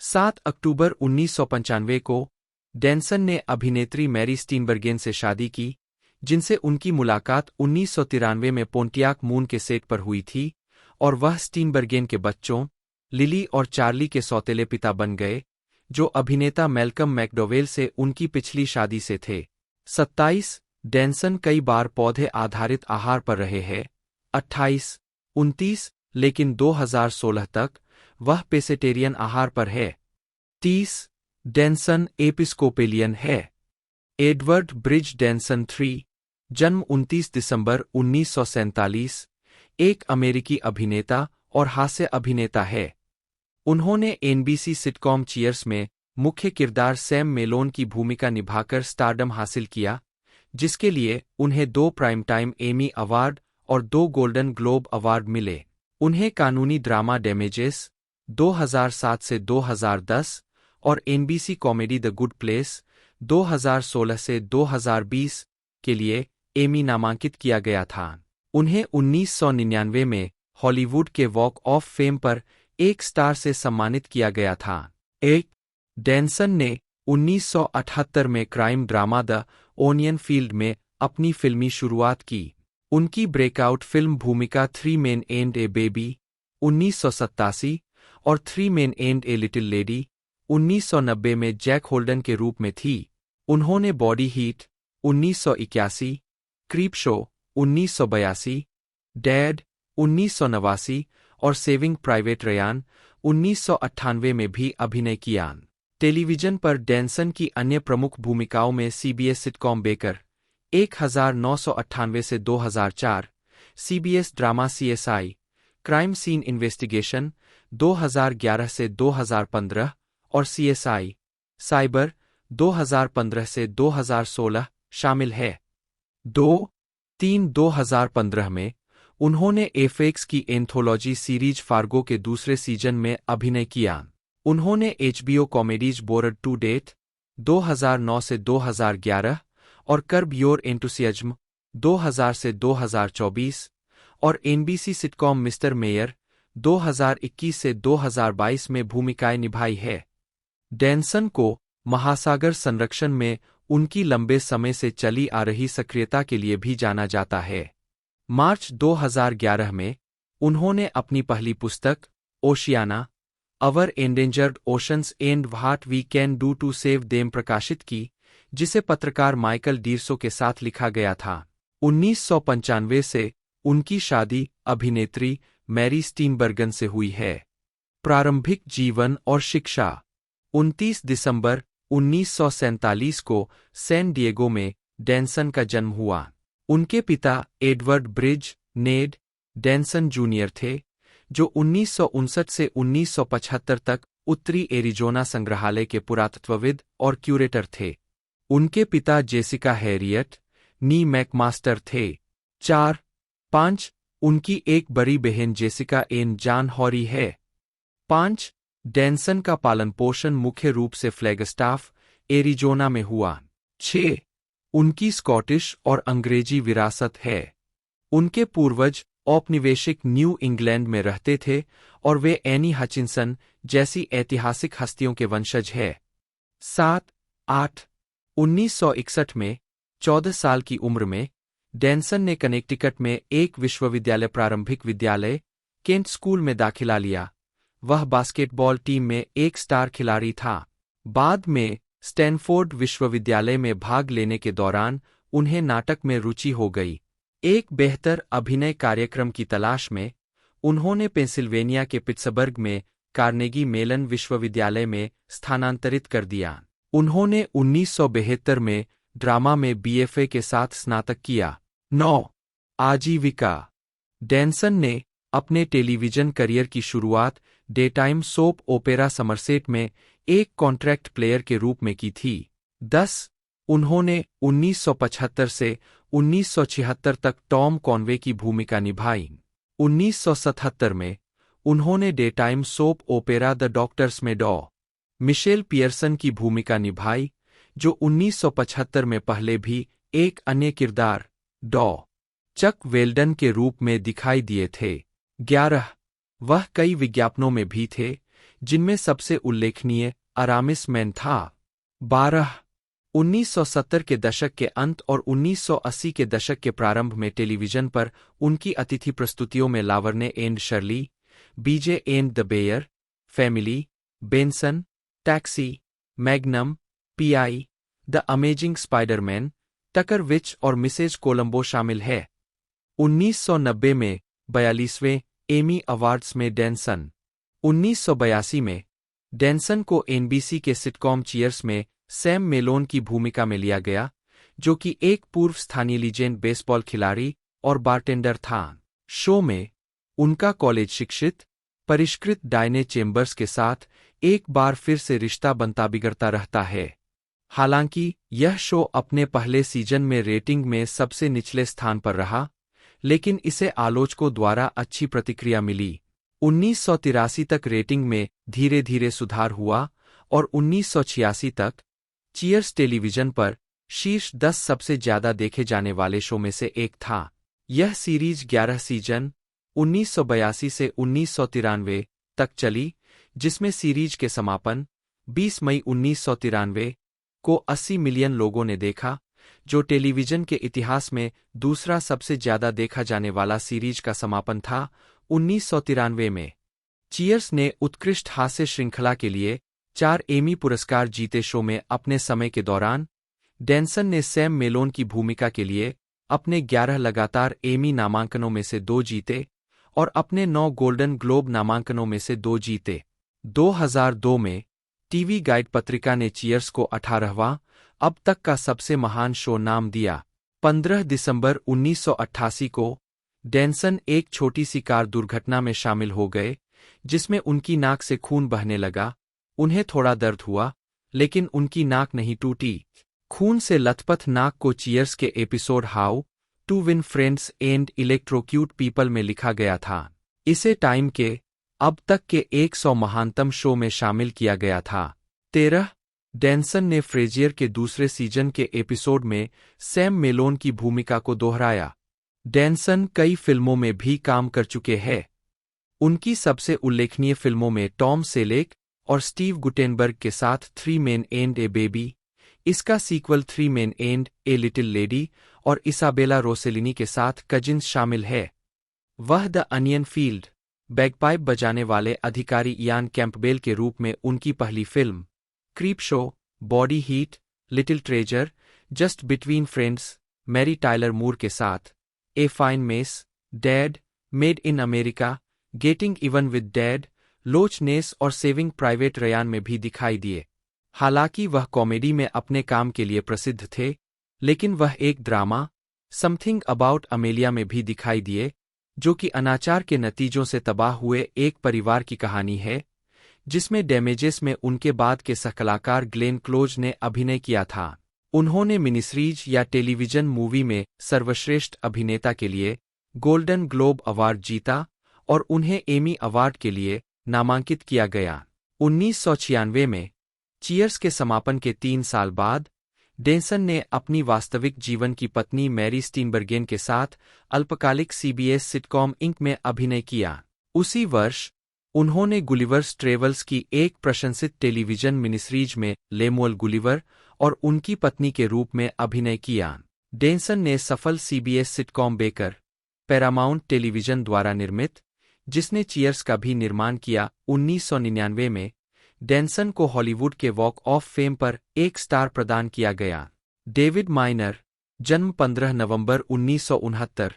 Speaker 2: 7 अक्टूबर 1995 को डैनसन ने अभिनेत्री मैरी स्टीनबर्गेन से शादी की, जिनसे उनकी मुलाकात 1993 में पोंटियाक मून के सेट पर हुई थी और वह स्टीनबर्गेन के बच्चों लिली और चार्ली के सौतेले पिता बन गए, जो अभिनेता मैल्कम मैकडोवेल से उनकी पिछली शादी से थे। 27 डैनसन कई बार पौधे आधारित आहार पर रहे हैं। 28 29 लेकिन 2016 तक वह पेसेटेरियन आहार पर है। 30 डैनसन एपिस्कोपेलियन है। एडवर्ड ब्रिज डैनसन 3 जन्म 29 दिसंबर 1947, एक अमेरिकी अभिनेता और हास्य अभिनेता है। उन्होंने एनबीसी सिटकॉम चीयर्स में मुख्य किरदार सैम मेलोन की भूमिका निभाकर स्टारडम हासिल किया, जिसके लिए उन्हें 2 प्राइम टाइम एमी अवार्ड और 2 गोल्डन ग्लोब अवार्ड मिले। उन्हें कानूनी ड्रामा डैमेजेस 2007 से 2010 और NBC comedy the good place 2016 से 2020 के लिए एमी नामांकित किया गया था। उन्हें 1999 में हॉलीवुड के वॉक ऑफ फेम पर एक स्टार से सम्मानित किया गया था। 1 डैनसन ने 1978 में crime drama the onion field में अपनी फिल्मी शुरुआत की। उनकी ब्रेकआउट फिल्म भूमिका 3 मेन एंड ए बेबी 1987 और 3 men and a little lady 1990 में जैक होल्डन के रूप में थी। उन्होंने body heat 1981, creepshow 1982, dad 1989 और सेविंग प्राइवेट रयान 1998 में भी अभिनय किया। टेलीविजन पर डैनसन की अन्य प्रमुख भूमिकाओं में सीबीएस सिटकॉम बेकर 1998 से 2004, CBS drama CSI crime scene investigation 2011 से 2015 और सीएसआई साइबर 2015 से 2016 शामिल है। 2-3 2015 में उन्होंने एफएक्स की एंथोलॉजी सीरीज फार्गो के दूसरे सीजन में अभिनय किया। उन्होंने HBO comedies bored to death 2009 से 2011 और कर्ब योर एंथुसियाज्म 2000 से 2024 और NBC सिटकॉम मिस्टर मेयर 2021 से 2022 में भूमिकाएं निभाई है। डैनसन को महासागर संरक्षण में उनकी लंबे समय से चली आ रही सक्रियता के लिए भी जाना जाता है। मार्च 2011 में उन्होंने अपनी पहली पुस्तक Oceana our endangered oceans and what we can do to save them प्रकाशित की, जिसे पत्रकार माइकल डीरसो के साथ लिखा गया था। 1995 से उनकी शादी अभिनेत्री मैरी स्टीनबर्गन से हुई है। प्रारंभिक जीवन और शिक्षा 29 दिसंबर 1947 को सैन डिएगो में डैनसन का जन्म हुआ। उनके पिता एडवर्ड ब्रिज नेड डैनसन जूनियर थे, जो 1959 से 1975 तक उत्तरी एरिजोना संग्रहालय के पुरातत्वविद और क्यूरेटर थे। उनके पिता जेसिका हैरियट नी मैकमास्टर थे। 4-5 उनकी एक बड़ी बहन जेसिका एन जॉन हॉरी है। 5 डैनसन का पालन पोषण मुख्य रूप से फ्लैगस्टाफ एरिजोना में हुआ। 6 उनकी स्कॉटिश और अंग्रेजी विरासत है। उनके पूर्वज औपनिवेशिक न्यू इंग्लैंड में रहते थे और वे एनी हचिंसन जैसी ऐतिहासिक हस्तियों के वंशज है। 7-8 1961 में 14 साल की उम्र में डैनसन ने कनेक्टिकट में एक विश्वविद्यालय प्रारंभिक विद्यालय केंट स्कूल में दाखिला लिया। वह बास्केटबॉल टीम में एक स्टार खिलाड़ी था। बाद में स्टैनफोर्ड विश्वविद्यालय में भाग लेने के दौरान उन्हें नाटक में रुचि हो गई। एक बेहतर अभिनय कार्यक्रम की तलाश में उन्होंने पेंसिल्वेनिया के पिट्सबर्ग में कार्नेगी मेलन विश्वविद्यालय में स्थानांतरित कर दिया। उन्होंने 1972 में ड्रामा में BFA के साथ स्नातक किया। 9 आजीविका डैनसन ने अपने टेलीविजन करियर की शुरुआत डेटाइम सोप ओपेरा समरसेट में एक कॉन्ट्रैक्ट प्लेयर के रूप में की थी। 10 उन्होंने 1975 से 1976 तक टॉम कॉनवे की भूमिका निभाई। 1977 में उन्होंने daytime soap opera the doctors में डॉ. मिशेल पियर्सन की भूमिका निभाई, जो 1975 में पहले भी एक अन्य किरदार डॉ. चक वेल्डन के रूप में दिखाई दिए थे। 11 वह कई विज्ञापनों में भी थे, जिनमें सबसे उल्लेखनीय अरामिस मैन था। 12 1970 के दशक के अंत और 1980 के दशक के प्रारंभ में टेलीविजन पर उनकी अतिथि प्रस्तुतियों में Laverne and Shirley, BJ and the bear, family, Benson, taxi, Magnum, PI, the amazing Spiderman, Tucker witch और मिसेज कोलंबो शामिल है। 1990 में 42वें एमी अवार्ड्स में डैनसन। 1982 में डैनसन को NBC के सिटकॉम चीयर्स में सैम मेलोन की भूमिका में लिया गया, जो कि एक पूर्व स्थानीय लीजेंड बेसबॉल खिलाड़ी और बारटेंडर था। शो में उनका कॉलेज शिक्षित परिष्कृत डायने चेम्बर्स के साथ एक बार फिर से रिश्ता बनता बिगड़ता रहता है। हालांकि यह शो अपने पहले सीजन में रेटिंग में सबसे निचले स्थान पर रहा, लेकिन इसे आलोचकों द्वारा अच्छी प्रतिक्रिया मिली। 1983 तक रेटिंग में धीरे धीरे सुधार हुआ और 1986 तक चीयर्स टेलीविजन पर शीर्ष 10 सबसे ज्यादा देखे जाने वाले शो में से एक था। यह सीरीज 11 सीजन 1982 से 1993 तक चली, जिसमें सीरीज के समापन 20 मई 1993 को 80 मिलियन लोगों ने देखा, जो टेलीविजन के इतिहास में दूसरा सबसे ज्यादा देखा जाने वाला सीरीज का समापन था। 1993 में चीयर्स ने उत्कृष्ट हास्य श्रृंखला के लिए 4 एमी पुरस्कार जीते। शो में अपने समय के दौरान डैनसन ने सैम मेलोन की भूमिका के लिए अपने 11 लगातार एमी नामांकनों में से 2 जीते और अपने 9 गोल्डन ग्लोब नामांकनों में से 2 जीते। 2002 में टीवी गाइड पत्रिका ने चीयर्स को 18वां अब तक का सबसे महान शो नाम दिया। 15 दिसंबर 1988 को डैनसन एक छोटी सी कार दुर्घटना में शामिल हो गए, जिसमें उनकी नाक से खून बहने लगा। उन्हें थोड़ा दर्द हुआ, लेकिन उनकी नाक नहीं टूटी। खून से लथपथ नाक को चीयर्स के episode how to win friends and electrocute people में लिखा गया था। इसे टाइम के अब तक के 100 महानतम शो में शामिल किया गया था। 13 डेंसन ने फ्रेजियर के दूसरे सीजन के एपिसोड में सैम मेलोन की भूमिका को दोहराया। डेंसन कई फिल्मों में भी काम कर चुके हैं। उनकी सबसे उल्लेखनीय फिल्मों में टॉम सेलेक और स्टीव गुटेनबर्ग के साथ 3 मेन एंड ए बेबी, इसका sequel 3 men and a little lady और इसाबेला रोसेलिनी के साथ कजिन्स शामिल है। वह द अनियन फील्ड बैगपाइप बजाने वाले अधिकारी इयान कैंपबेल के रूप में उनकी पहली film, creepshow, body heat, little treasure, just between friends, Mary Tyler Moore के साथ, a fine mess, dad, made in America, getting even with dad, Loch Ness और सेविंग प्राइवेट रयान में भी दिखाई दिए। हालांकि वह कॉमेडी में अपने काम के लिए प्रसिद्ध थे, लेकिन वह एक ड्रामा, समथिंग अबाउट अमेलिया में भी दिखाई दिए, जो कि अनाचार के नतीजों से तबाह हुए एक परिवार की कहानी है, जिसमें डैमेजेस में उनके बाद के सहकलाकार ग्लेन क्लोज ने अभिनय किया था। उन्होंने मिनीसीरीज या टेलीविजन मूवी में सर्वश्रेष्ठ अभिनेता के लिए गोल्डन ग्लोब अवार्ड जीता और उन्हें एमी अवार्ड के लिए नामांकित किया गया। 1996 में चीयर्स के समापन के 3 साल बाद डेंसन ने अपनी वास्तविक जीवन की पत्नी मैरी स्टीनबर्गेन के साथ अल्पकालिक सीबीएस सिटकॉम इंक में अभिनय किया। उसी वर्ष उन्होंने गुलिवर्स ट्रेवल्स की एक प्रशंसित टेलीविजन मिनीसीरीज में लेमुअल गुलिवर और उनकी पत्नी के रूप में अभिनय किया। डेंसन ने सफल CBS sitcom baker, Paramount television द्वारा निर्मित, जिसने चीयर्स का भी निर्माण किया। 1999 में डेंसन को हॉलीवुड के वॉक ऑफ फेम पर एक स्टार प्रदान किया गया। डेविड माइनर, जन्म 15 नवंबर 1969,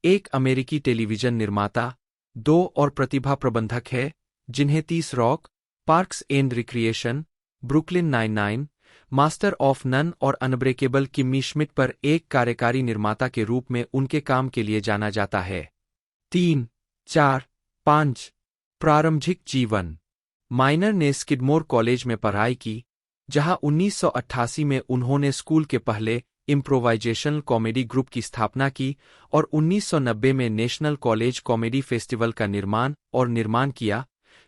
Speaker 2: एक अमेरिकी टेलीविजन निर्माता, 2 और प्रतिभा प्रबंधक है, जिन्हें 30 rock, parks and recreation, Brooklyn 99, master of none और अनब्रेकेबल किम्मी श्मिट पर एक कार्यकारी निर्माता के रूप में उनके काम के लिए जाना जाता है। 3, 4, 5 प्रारंभिक जीवन। माइनर ने स्किडमोर कॉलेज में पढ़ाई की, जहां 1988 में उन्होंने स्कूल के पहले इम्प्रोवाइजेशनल कॉमेडी ग्रुप की स्थापना की और 1990 में नेशनल कॉलेज कॉमेडी फेस्टिवल का निर्माण किया,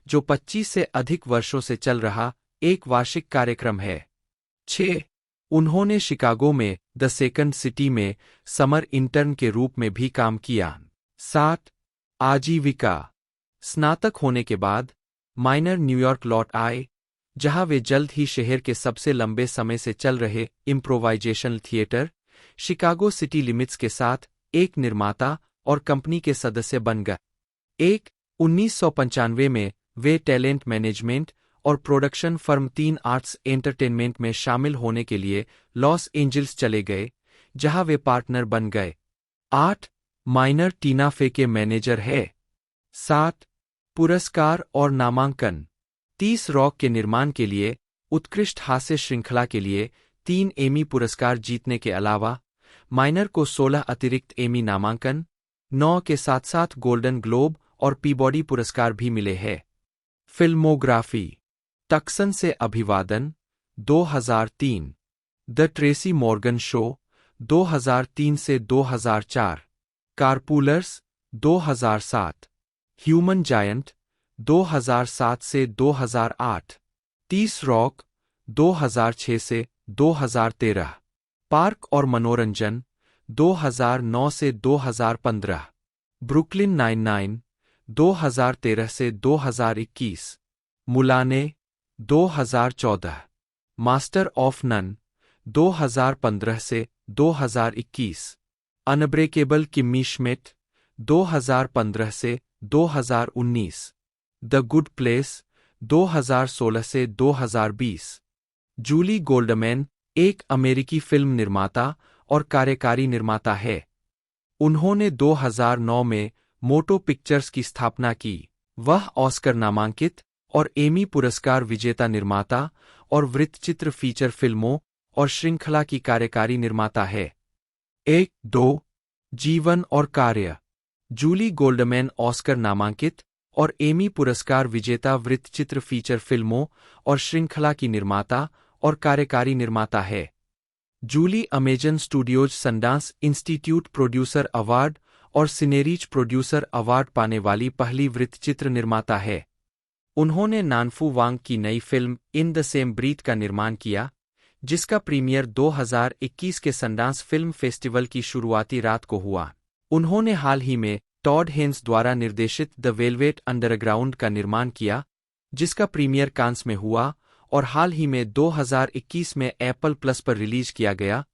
Speaker 2: जो 25 से अधिक वर्षों से चल रहा एक वार्षिक कार्यक्रम है। 6 उन्होंने शिकागो में द सेकंड सिटी में समर इंटर्न के रूप में भी काम किया। 7 आजीविका। स्नातक होने के बाद माइनर न्यूयॉर्क लौट आए, जहां वे जल्द ही शहर के सबसे लंबे समय से चल रहे improvisational theatre, Chicago city limits के साथ एक निर्माता और कंपनी के सदस्य बन गए। 1995 में वे टैलेंट मैनेजमेंट और प्रोडक्शन फर्म 3 आर्ट्स एंटरटेनमेंट में शामिल होने के लिए लॉस एंजल्स चले गए, जहां वे पार्टनर बन गए। 8 माइनर टीना फे के मैनेजर है। 7 पुरस्कार और नामांकन। 30 रॉक के निर्माण के लिए उत्कृष्ट हास्य श्रृंखला के लिए 3 एमी पुरस्कार जीतने के अलावा माइनर को 16 अतिरिक्त एमी नामांकन, 9 के साथ साथ गोल्डन ग्लोब और पीबॉडी पुरस्कार भी मिले हैं। फिल्मोग्राफी। टक्सन से अभिवादन 2003, द ट्रेसी मॉर्गन शो 2003 से 2004, कारपूलर्स 2007, ह्यूमन जायंट 2007 से 2008, 30 रॉक 2006 से 2013, पार्क और मनोरंजन 2009 से 2015, ब्रुकलिन 99 2013 से 2021, मुलाने 2014, मास्टर ऑफ नन 2015 से 2021, अनब्रेकेबल किम्मी श्मिट 2015 से 2019, द गुड प्लेस 2016 से 2020। जूली गोल्डमैन एक अमेरिकी फिल्म निर्माता और कार्यकारी निर्माता है। उन्होंने 2009 में मोटो पिक्चर्स की स्थापना की। वह ऑस्कर नामांकित और एमी पुरस्कार विजेता निर्माता और वृत्तचित्र फीचर फिल्मों और श्रृंखला की कार्यकारी निर्माता है। 1-2 जीवन और कार्य। जूली गोल्डमैन ऑस्कर नामांकित और एमी पुरस्कार विजेता वृत्तचित्र फीचर फिल्मों और श्रृंखला की निर्माता और कार्यकारी निर्माता है। Julie Amazon Studios Sundance Institute producer award और सिनेरीज प्रोड्यूसर अवार्ड पाने वाली पहली वृत्तचित्र निर्माता है। उन्होंने नानफू वांग की नई film in the same breath का निर्माण किया, जिसका प्रीमियर 2021 के सनडांस फिल्म फेस्टिवल की शुरुआती रात को हुआ। उन्होंने हाल ही में टॉड हेन्स द्वारा निर्देशित द वेलवेट अंडरग्राउंड का निर्माण किया, जिसका प्रीमियर कांस में हुआ और हाल ही में 2021 में एप्पल प्लस पर रिलीज किया गया,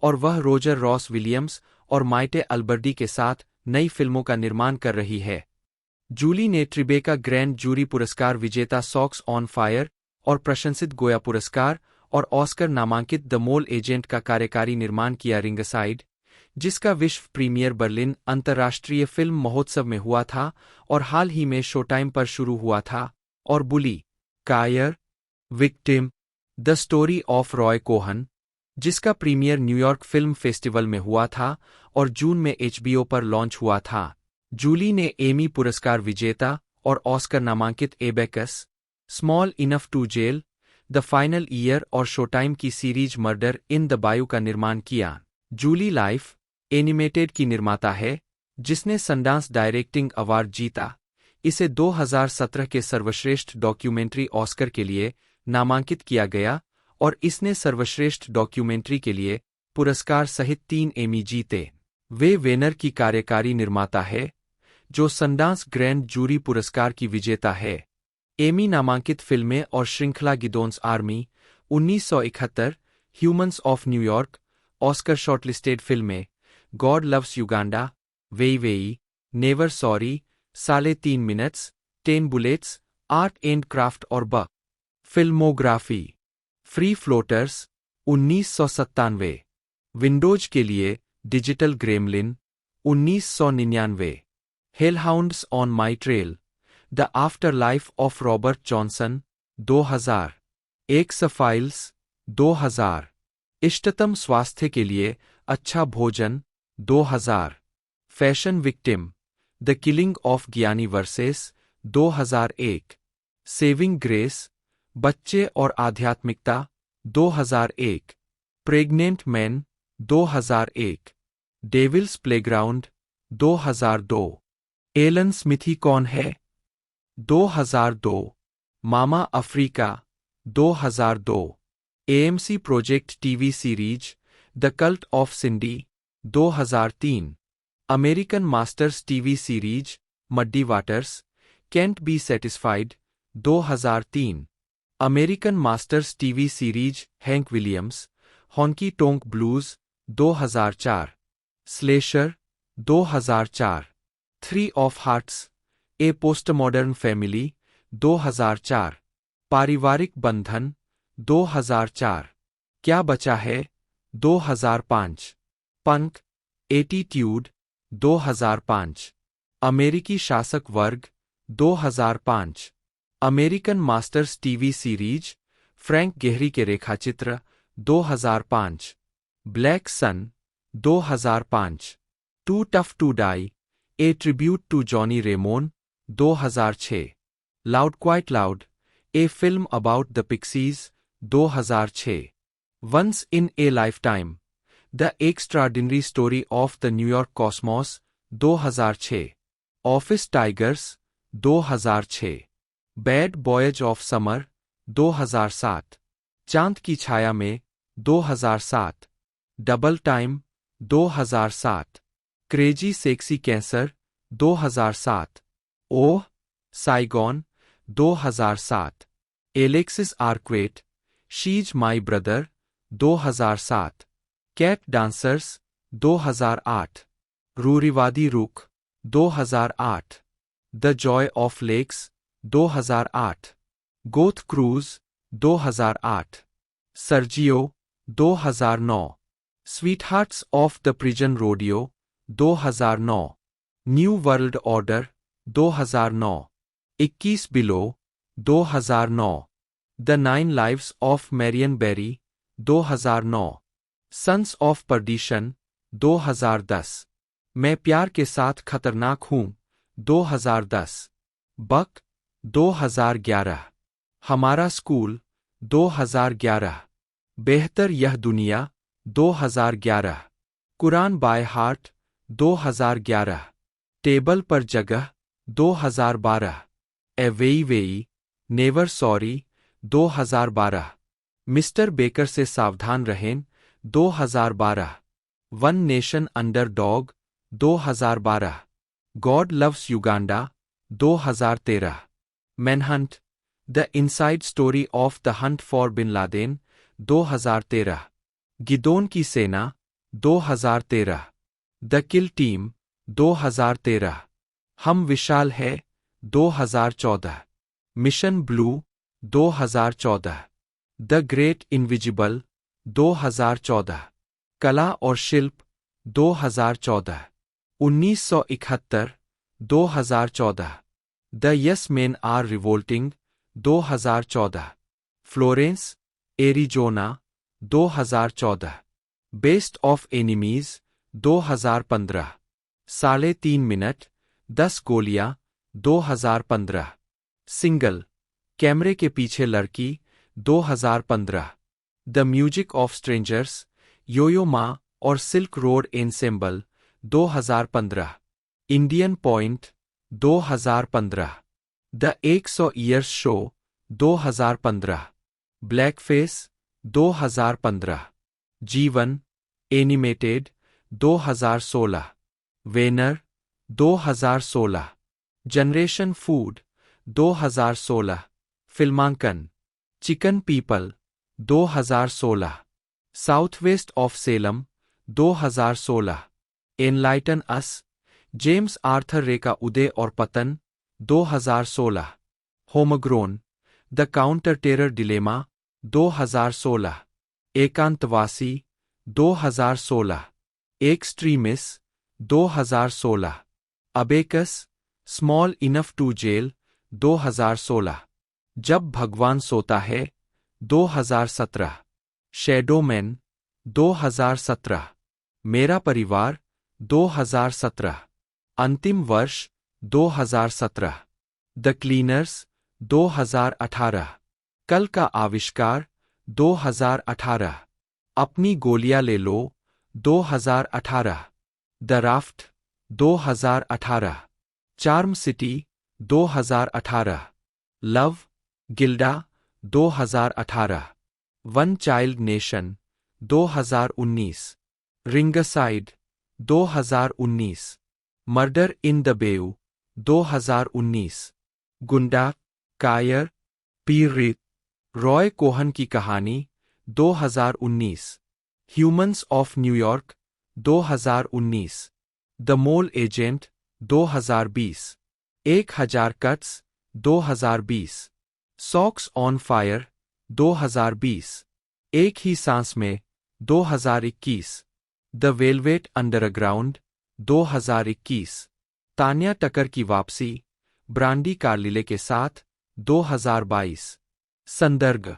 Speaker 2: और वह रोजर रॉस विलियम्स और माइटे अल्बर्डी के साथ नई फिल्मों का निर्माण कर रही है। जूली ने ट्रिबेका ग्रैंड जूरी पुरस्कार विजेता सॉक्स ऑन फायर और प्रशंसित गोया पुरस्कार और ऑस्कर नामांकित द मोल एजेंट का कार्यकारी निर्माण किया रिंगसाइड, जिसका विश्व प्रीमियर बर्लिन अंतर्राष्ट्रीय फिल्म महोत्सव में हुआ था और हाल ही में शोटाइम पर शुरू हुआ था, और बुली, कायर, victim, the story of Roy Cohn, जिसका प्रीमियर न्यूयॉर्क फिल्म फेस्टिवल में हुआ था और जून में HBO पर लॉन्च हुआ था। जूली ने एमी पुरस्कार विजेता और ऑस्कर नामांकित Abacus, small enough to jail, the final year और शोटाइम की series murder in the bayou का निर्माण किया। जूली लाइफ एनिमेटेड की निर्माता है, जिसने सनडांस डायरेक्टिंग अवार्ड जीता। इसे 2017 के सर्वश्रेष्ठ डॉक्यूमेंट्री ऑस्कर के लिए नामांकित किया गया और इसने सर्वश्रेष्ठ डॉक्यूमेंट्री के लिए पुरस्कार सहित 3 एमी जीते। वे वेनर की कार्यकारी निर्माता है, जो सनडांस ग्रैंड जूरी पुरस्कार की विजेता है। एमी नामांकित फिल्में और श्रृंखला Gideon's army, 1971, humans of New York, Oscar shortlisted फिल्में, God loves Uganda, Wei Wei, never sorry, 3.5 minutes, 10 bullets, art and craft और ब। फिल्मोग्राफी, फ्री फ्लोटर्स, 1997, विंडोज के लिए digital gremlin, 1999, hellhounds on my trail, the afterlife of Robert Johnson, 2000, X files, 2000, इष्टतम स्वास्थ्य के लिए अच्छा भोजन, 2000, fashion victim, the killing of Gianni Versace, 2001, saving grace, बच्चे और आध्यात्मिकता, 2001, pregnant man, 2001, devil's playground, 2002, Alan Smithee कौन है, 2002, mama Africa, 2002, AMC project TV series the cult of Cindy, 2003, American masters TV series Muddy Waters, can't be satisfied, 2003, American masters TV series Hank Williams, honky tonk blues, 2004, slasher, 2004, 3 of hearts, a postmodern family, 2004, पारिवारिक बंधन, 2004, क्या बचा है, 2005, पंक, attitude, 2005, अमेरिकी शासक वर्ग, 2005, American masters TV series Frank Gehry के रेखाचित्र, 2005, black sun, 2005, too tough to die, a tribute to Johnny Ramone, 2006, loud quiet loud, a film about the Pixies, 2006, once in a lifetime, the extraordinary story of the New York Cosmos, 2006, office tigers, 2006, bad boys of summer, 2007, चांद की छाया में, 2007, double time, 2007, crazy sexy cancer, 2007, oh, Saigon, 2007, Alexis Arquette, she's my brother, 2007, cat dancers, 2008, रूरीवादी रुख, 2008, the joy of Lex, 2008, goth cruise, 2008, Sergio, 2009, sweethearts of the prison rodeo, 2009, new world order, 2009, 21 below, 2009, the 9 lives of Marion Barry, 2009, sons of perdition, 2010, मैं प्यार के साथ खतरनाक हूं, 2010, बक, 2011, हमारा school, 2011, बेहतर यह दुनिया, 2011, कुरान बाय हार्ट, 2011, टेबल पर जगह 2012, ए वेई Wei, never sorry 2012, mister baker से सावधान रहें 2012, one nation under dog 2012, God loves Uganda 2013, manhunt the inside story of the hunt for bin Laden 2013, Gideon की सेना 2013, द किल टीम 2013, हम विशाल है 2014, mission blue 2014, the great invisible 2014, कला और शिल्प 2014, 1971 2014, the yes men are revolting 2014, Florence Arizona 2014, best of enemies 2015, 3.5 minute 10 गोलियां 2015, single कैमरे के पीछे लड़की 2015, the music of strangers Yo Yo Ma और silk road ensemble 2015, Indian point 2015, the 100 years show 2015, blackface 2015, जीवन एनिमेटेड 2016, वेनर 2016, जनरेशन फूड 2016, फिल्मांकन chicken people 2016, south west of Salem 2016, enlighten us James Arthur Ray का उदय और पतन 2016, homegrown the counter terror dilemma 2016, एकांतवासी 2016, extremis 2016, abacus small enough to jail 2016, जब भगवान सोता है 2017, शैडोमैन 2017, मेरा परिवार 2017, अंतिम वर्ष 2017, द क्लीनर्स 2018, कल का आविष्कार 2018, अपनी गोलियां ले लो 2018, the raft 2018, charm city 2018, love Gilda 2018, one child nation 2019, ringside 2019, murder in the bayou 2019, गुंडा कायर पीरित रॉय कोहन की कहानी 2019, humans of New York 2019, the mole agent 2020, 1000 cuts 2020, socks on fire 2020, एक ही सांस में 2021, the velvet underground 2021, Tanya Tucker की वापसी ब्रांडी कार्लिले के साथ 2022, संदर्भ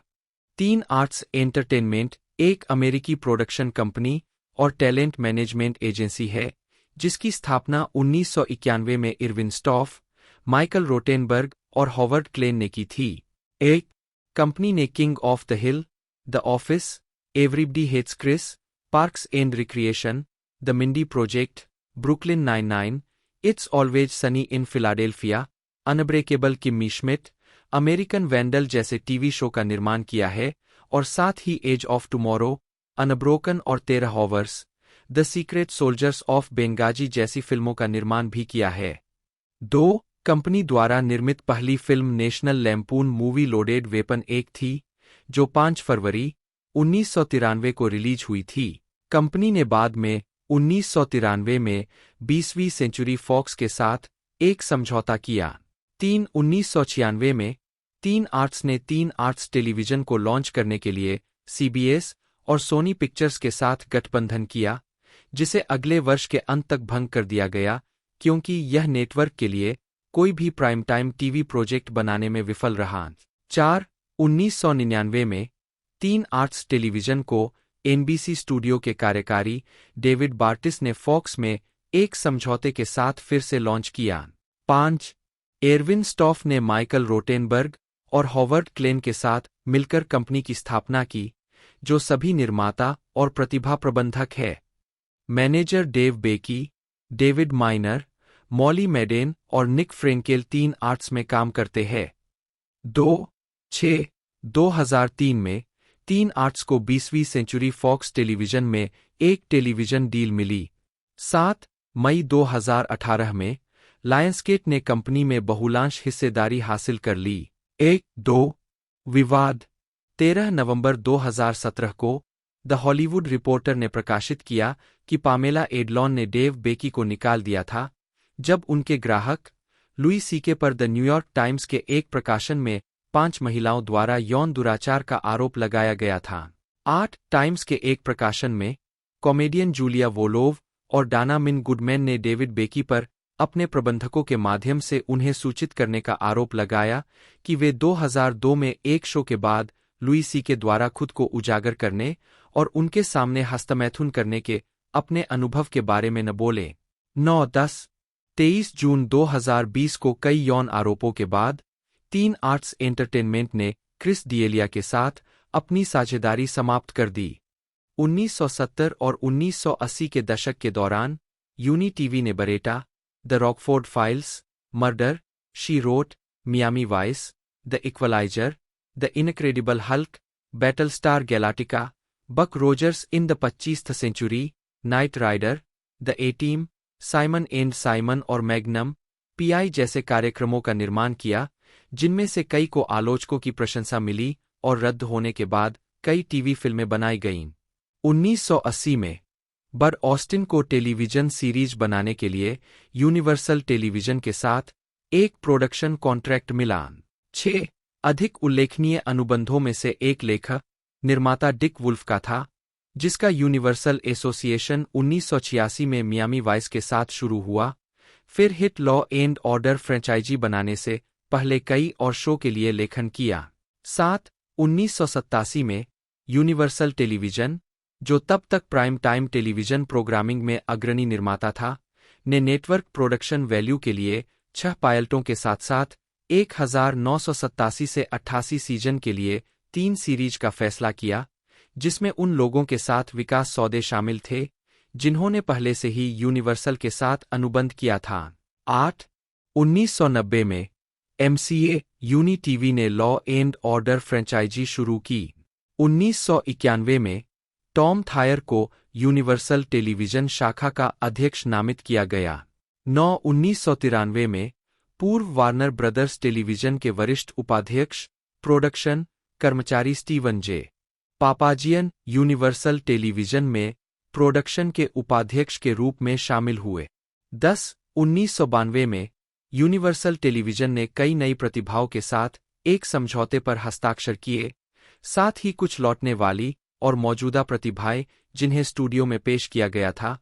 Speaker 2: 3 आर्ट्स एंटरटेनमेंट एक अमेरिकी प्रोडक्शन कंपनी और टैलेंट मैनेजमेंट एजेंसी है जिसकी स्थापना 1991 में इरविन स्टॉफ, माइकल रोटेनबर्ग और हॉवर्ड क्लेन ने की थी। एक कंपनी ने king of the hill, the office, everybody hates Chris, parks and recreation, the Mindy project, Brooklyn 99, it's always sunny in Philadelphia, unbreakable Kimmy Schmidt, American Vandal जैसे TV show का निर्माण किया है और साथ ही एज ऑफ टुमारो, अनब्रोकन और 13 hours, the secret soldiers of Benghazi जैसी फिल्मों का निर्माण भी किया है। 2 कंपनी द्वारा निर्मित पहली film National Lampoon movie loaded weapon 1 थी, जो 5 फरवरी 1993 को रिलीज हुई थी। कंपनी ने बाद में 1993 में 20वीं सेंचुरी फॉक्स के साथ एक समझौता किया। 1996 में 3 आर्ट्स ने 3 आर्ट्स टेलीविजन को लॉन्च करने के लिए CBS और सोनी पिक्चर्स के साथ गठबंधन किया, जिसे अगले वर्ष के अंत तक भंग कर दिया गया क्योंकि यह नेटवर्क के लिए कोई भी प्राइम टाइम टीवी प्रोजेक्ट बनाने में विफल रहा। 1999 में 3 आर्ट्स टेलीविजन को NBC स्टूडियो के कार्यकारी डेविड बार्टिस ने फॉक्स में एक समझौते के साथ फिर से लॉन्च किया। 5 एरविन स्टॉफ ने माइकल रोटेनबर्ग और हॉवर्ड क्लेन के साथ मिलकर कंपनी की स्थापना की, जो सभी निर्माता और प्रतिभा प्रबंधक है। Manager Dave Becky, David Miner, Molly Madden और निक फ्रेंकेल 3 आर्ट्स में काम करते हैं। 2003 में 3 आर्ट्स को 20वीं सेंचुरी फॉक्स टेलीविजन में एक टेलीविजन डील मिली। 7 मई 2018 में लायंसगेट ने कंपनी में बहुलांश हिस्सेदारी हासिल कर ली। 1-2 विवाद 13 नवंबर 2017 को द हॉलीवुड रिपोर्टर ने प्रकाशित किया कि पामेला एडलॉन ने डेव बेकी को निकाल दिया था जब उनके ग्राहक लुई सीके पर द न्यूयॉर्क टाइम्स के एक प्रकाशन में 5 महिलाओं द्वारा यौन दुराचार का आरोप लगाया गया था। 8 टाइम्स के एक प्रकाशन में कॉमेडियन जूलिया वोलोव और डाना मिन गुडमैन ने डेविड बेकी पर अपने प्रबंधकों के माध्यम से उन्हें सूचित करने का आरोप लगाया कि वे 2002 में एक शो के बाद लुई सीके द्वारा खुद को उजागर करने और उनके सामने हस्तमैथुन करने के अपने अनुभव के बारे में न बोले। 23 जून 2020 को कई यौन आरोपों के बाद 3 आर्ट्स एंटरटेनमेंट ने क्रिस डिएलिया के साथ अपनी साझेदारी समाप्त कर दी। 1970 और 1980 के दशक के दौरान यूनी टीवी ने Baretta, the Rockford files, murder, she wrote, Miami vice, the equalizer, the incredible Hulk, battlestar Galactica, Buck Rogers in the 25th century, knight rider, the A team, Simon and Simon और Magnum PI जैसे कार्यक्रमों का निर्माण किया, जिनमें से कई को आलोचकों की प्रशंसा मिली और रद्द होने के बाद कई टीवी फिल्में बनाई गईं। 1980 में बड ऑस्टिन को टेलीविजन सीरीज बनाने के लिए यूनिवर्सल टेलीविजन के साथ एक प्रोडक्शन कॉन्ट्रैक्ट मिला। 6 अधिक उल्लेखनीय अनुबंधों में से एक लेखक निर्माता डिक वुल्फ का था, जिसका यूनिवर्सल एसोसिएशन 1986 में मियामी वाइस के साथ शुरू हुआ, फिर hit law and order franchise बनाने से पहले कई और शो के लिए लेखन किया। 7 1987 में यूनिवर्सल टेलीविजन, जो तब तक प्राइम टाइम टेलीविजन प्रोग्रामिंग में अग्रणी निर्माता था, ने नेटवर्क प्रोडक्शन वैल्यू के लिए 6 पायलटों के साथ साथ 1987 से 88 सीजन के लिए 3 सीरीज का फैसला किया, जिसमें उन लोगों के साथ विकास सौदे शामिल थे जिन्होंने पहले से ही यूनिवर्सल के साथ अनुबंध किया था। 8 1990 में एमसीए यूनी टीवी ने लॉ एंड ऑर्डर फ्रेंचाइजी शुरू की। 1991 में टॉम थायर को यूनिवर्सल टेलीविजन शाखा का अध्यक्ष नामित किया गया। 9 1993 में पूर्व वार्नर ब्रदर्स टेलीविजन के वरिष्ठ उपाध्यक्ष प्रोडक्शन कर्मचारी स्टीवन जे. पापाजियन यूनिवर्सल टेलीविजन में प्रोडक्शन के उपाध्यक्ष के रूप में शामिल हुए। 10 1992 में यूनिवर्सल टेलीविजन ने कई नई प्रतिभाओं के साथ एक समझौते पर हस्ताक्षर किए, साथ ही कुछ लौटने वाली और मौजूदा प्रतिभाएं जिन्हें स्टूडियो में पेश किया गया था,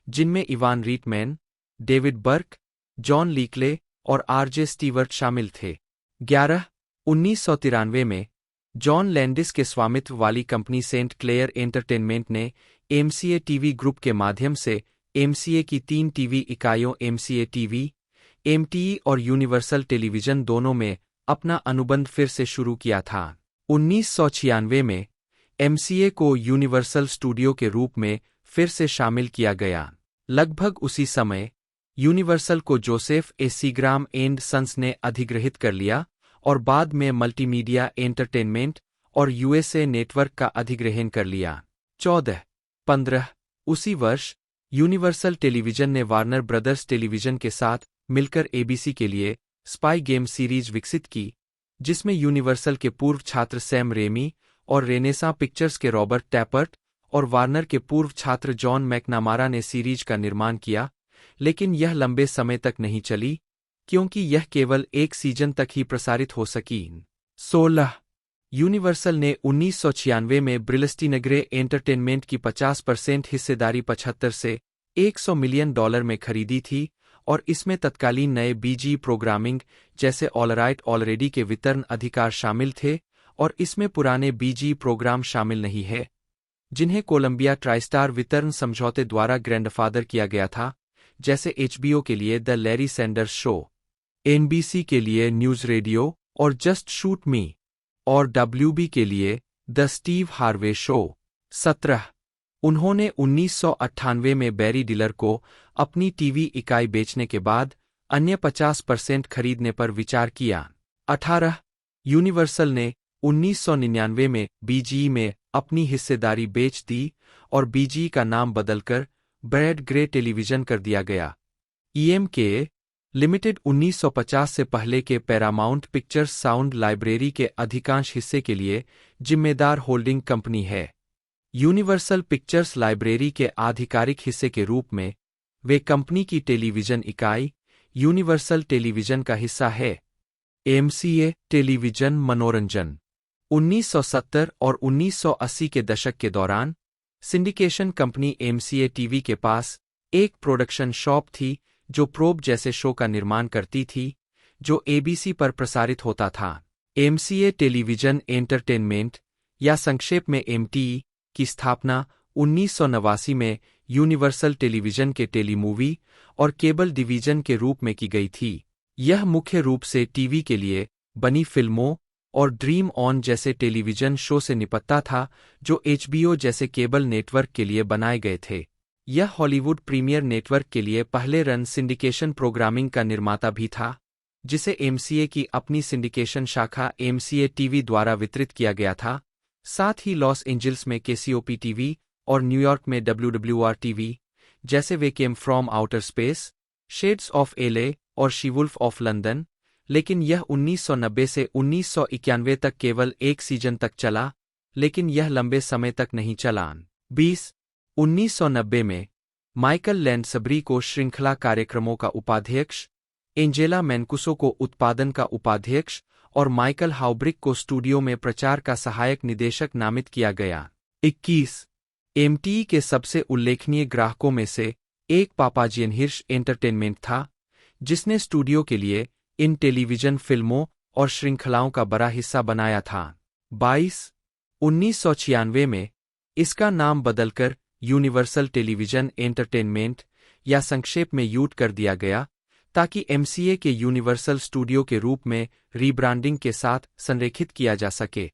Speaker 2: जिनमें इवान रीटमैन, डेविड बर्क, जॉन लीकले और आरजे स्टीवर्ट शामिल थे। 11 1993 में जॉन लैंडिस के स्वामित्व वाली कंपनी सेंट क्लेयर एंटरटेनमेंट ने एमसीए टीवी ग्रुप के माध्यम से एमसीए की 3 टीवी इकाइयों एमसीए टीवी, एमटीई और यूनिवर्सल टेलीविजन दोनों में अपना अनुबंध फिर से शुरू किया था। 1996 में एमसीए को यूनिवर्सल स्टूडियो के रूप में फिर से शामिल किया गया। लगभग उसी समय यूनिवर्सल को Joseph E Seagram and Sons ने अधिग्रहित कर लिया और बाद में मल्टीमीडिया एंटरटेनमेंट और यूएसए नेटवर्क का अधिग्रहण कर लिया। 14-15 उसी वर्ष यूनिवर्सल टेलीविजन ने वार्नर ब्रदर्स टेलीविजन के साथ मिलकर एबीसी के लिए स्पाई गेम सीरीज विकसित की, जिसमें यूनिवर्सल के पूर्व छात्र सैम रेमी और रेनेसां पिक्चर्स के रॉबर्ट टैपर्ट और वार्नर के पूर्व छात्र जॉन मैकनामारा ने सीरीज का निर्माण किया, लेकिन यह लंबे समय तक नहीं चली क्योंकि यह केवल एक सीजन तक ही प्रसारित हो सकी। 16 यूनिवर्सल ने 1996 में ब्रिलस्टीनग्रे एंटरटेनमेंट की 50% हिस्सेदारी 75 से $100 मिलियन में खरीदी थी और इसमें तत्कालीन नए बीजी प्रोग्रामिंग जैसे ऑलराइट ऑलरेडी के वितरण अधिकार शामिल थे और इसमें पुराने बीजी प्रोग्राम शामिल नहीं है, जिन्हें कोलंबिया ट्राइस्टार वितरण समझौते द्वारा ग्रैंडफादर किया गया था, जैसे एचबीओ के लिए the Larry Sanders show, NBC के लिए न्यूज़ रेडियो और जस्ट शूट मी और डब्ल्यूबी के लिए द स्टीव हार्वे शो। 17 उन्होंने 1998 में बैरी डिलर को अपनी टीवी इकाई बेचने के बाद अन्य 50% खरीदने पर विचार किया। 18 यूनिवर्सल ने 1999 में बीजीई में अपनी हिस्सेदारी बेच दी और बीजीई का नाम बदलकर ब्रैड ग्रे टेलीविजन कर दिया गया। EMK लिमिटेड 1950 से पहले के पैरामाउंट पिक्चर्स साउंड लाइब्रेरी के अधिकांश हिस्से के लिए जिम्मेदार होल्डिंग कंपनी है। यूनिवर्सल पिक्चर्स लाइब्रेरी के आधिकारिक हिस्से के रूप में वे कंपनी की टेलीविजन इकाई यूनिवर्सल टेलीविजन का हिस्सा है। MCA टेलीविजन मनोरंजन 1970 और 1980 के दशक के दौरान सिंडिकेशन कंपनी MCA टीवी के पास एक प्रोडक्शन शॉप थी जो प्रोब जैसे शो का निर्माण करती थी जो ABC पर प्रसारित होता था। MCA टेलीविजन एंटरटेनमेंट या संक्षेप में MTE की स्थापना 1989 में यूनिवर्सल टेलीविजन के टेलीमूवी और केबल डिवीजन के रूप में की गई थी। यह मुख्य रूप से टीवी के लिए बनी फिल्मों और ड्रीम ऑन जैसे टेलीविजन शो से निपटता था जो HBO जैसे केबल नेटवर्क के लिए बनाए गए थे। यह हॉलीवुड प्रीमियर नेटवर्क के लिए पहले रन सिंडिकेशन प्रोग्रामिंग का निर्माता भी था, जिसे MCA की अपनी सिंडिकेशन शाखा MCA टीवी द्वारा वितरित किया गया था। साथ ही लॉस एंजल्स में KCOP टीवी और न्यूयॉर्क में WWR टीवी जैसे they came from outer space, shades of LA और शी-वुल्फ ऑफ लंदन, लेकिन यह 1990 से 1991 तक केवल एक सीजन तक चला, लेकिन यह लंबे समय तक नहीं चला। 1990 में माइकल लैंडसबरी को श्रृंखला कार्यक्रमों का उपाध्यक्ष, एंजेला मैनकुसो को उत्पादन का उपाध्यक्ष और माइकल हाउब्रिक को स्टूडियो में प्रचार का सहायक निदेशक नामित किया गया। 21 MTE के सबसे उल्लेखनीय ग्राहकों में से एक पापाजियनहिर्श एंटरटेनमेंट था, जिसने स्टूडियो के लिए इन टेलीविजन फिल्मों और श्रृंखलाओं का बड़ा हिस्सा बनाया था। 1996 में इसका नाम बदलकर यूनिवर्सल टेलीविजन एंटरटेनमेंट या संक्षेप में यूट कर दिया गया ताकि MCA के यूनिवर्सल स्टूडियो के रूप में रीब्रांडिंग के साथ संरेखित किया जा सके।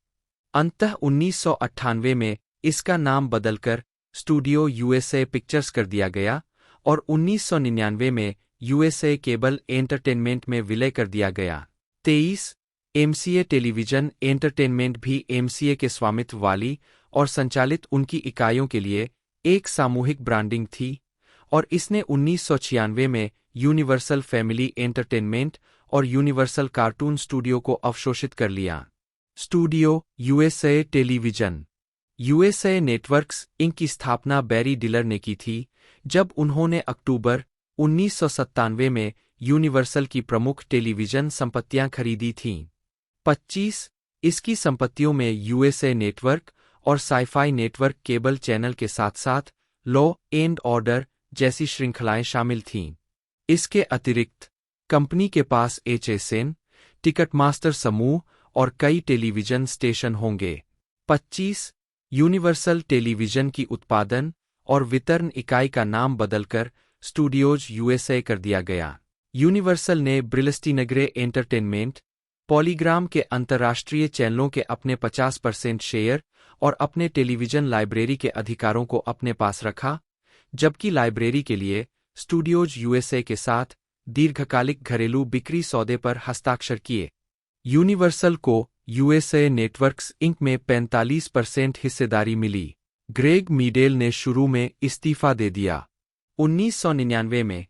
Speaker 2: अंततः 1998 में इसका नाम बदलकर स्टूडियो USA पिक्चर्स कर दिया गया और 1999 में USA केबल एंटरटेनमेंट में विलय कर दिया गया। 23 MCA टेलीविजन एंटरटेनमेंट भी MCA के स्वामित्व वाली और संचालित उनकी इकाइयों के लिए एक सामूहिक ब्रांडिंग थी और इसने 1996 में यूनिवर्सल फैमिली एंटरटेनमेंट और यूनिवर्सल कार्टून स्टूडियो को अवशोषित कर लिया। Studio USA television USA networks Inc की स्थापना बैरी डिलर ने की थी जब उन्होंने अक्टूबर 1997 में यूनिवर्सल की प्रमुख टेलीविजन संपत्तियां खरीदी थीं। 25 इसकी संपत्तियों में USA नेटवर्क और साइफाई नेटवर्क केबल चैनल के साथ साथ लॉ एंड ऑर्डर जैसी श्रृंखलाएं शामिल थीं। इसके अतिरिक्त कंपनी के पास HSN, टिकटमास्टर समूह और कई टेलीविजन स्टेशन होंगे। 25 यूनिवर्सल टेलीविजन की उत्पादन और वितरण इकाई का नाम बदलकर स्टूडियोज USA कर दिया गया। यूनिवर्सल ने ब्रिलस्टीनगरे एंटरटेनमेंट, पॉलीग्राम के अंतर्राष्ट्रीय चैनलों के अपने 50% शेयर और अपने टेलीविजन लाइब्रेरी के अधिकारों को अपने पास रखा, जबकि लाइब्रेरी के लिए स्टूडियोज USA के साथ दीर्घकालिक घरेलू बिक्री सौदे पर हस्ताक्षर किए। यूनिवर्सल को USA नेटवर्क्स इंक में 45% हिस्सेदारी मिली। ग्रेग मीडेल ने शुरू में इस्तीफा दे दिया। 1999 में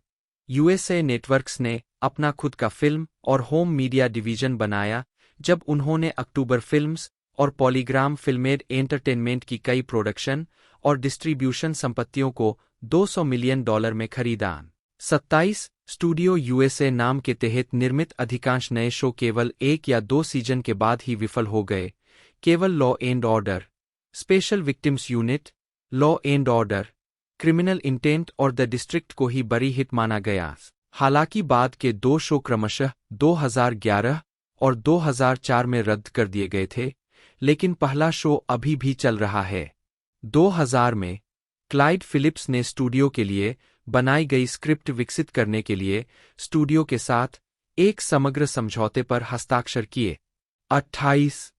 Speaker 2: USA नेटवर्क्स ने अपना खुद का फिल्म और होम मीडिया डिवीजन बनाया जब उन्होंने अक्टूबर फिल्म्स और पॉलीग्राम फिल्मेड एंटरटेनमेंट की कई प्रोडक्शन और डिस्ट्रीब्यूशन संपत्तियों को $200 मिलियन में खरीदा। 27 स्टूडियो USA नाम के तहत निर्मित अधिकांश नए शो केवल 1 या 2 सीजन के बाद ही विफल हो गए। केवल law and order, special victims unit, law and order, criminal intent और द डिस्ट्रिक्ट को ही बड़ी हिट माना गया। हालांकि बाद के 2 शो क्रमशः 2011 और 2004 में रद्द कर दिए गए थे, लेकिन पहला शो अभी भी चल रहा है। 2000 में क्लाइड फिलिप्स ने स्टूडियो के लिए बनाई गई स्क्रिप्ट विकसित करने के लिए स्टूडियो के साथ एक समग्र समझौते पर हस्ताक्षर किए। 28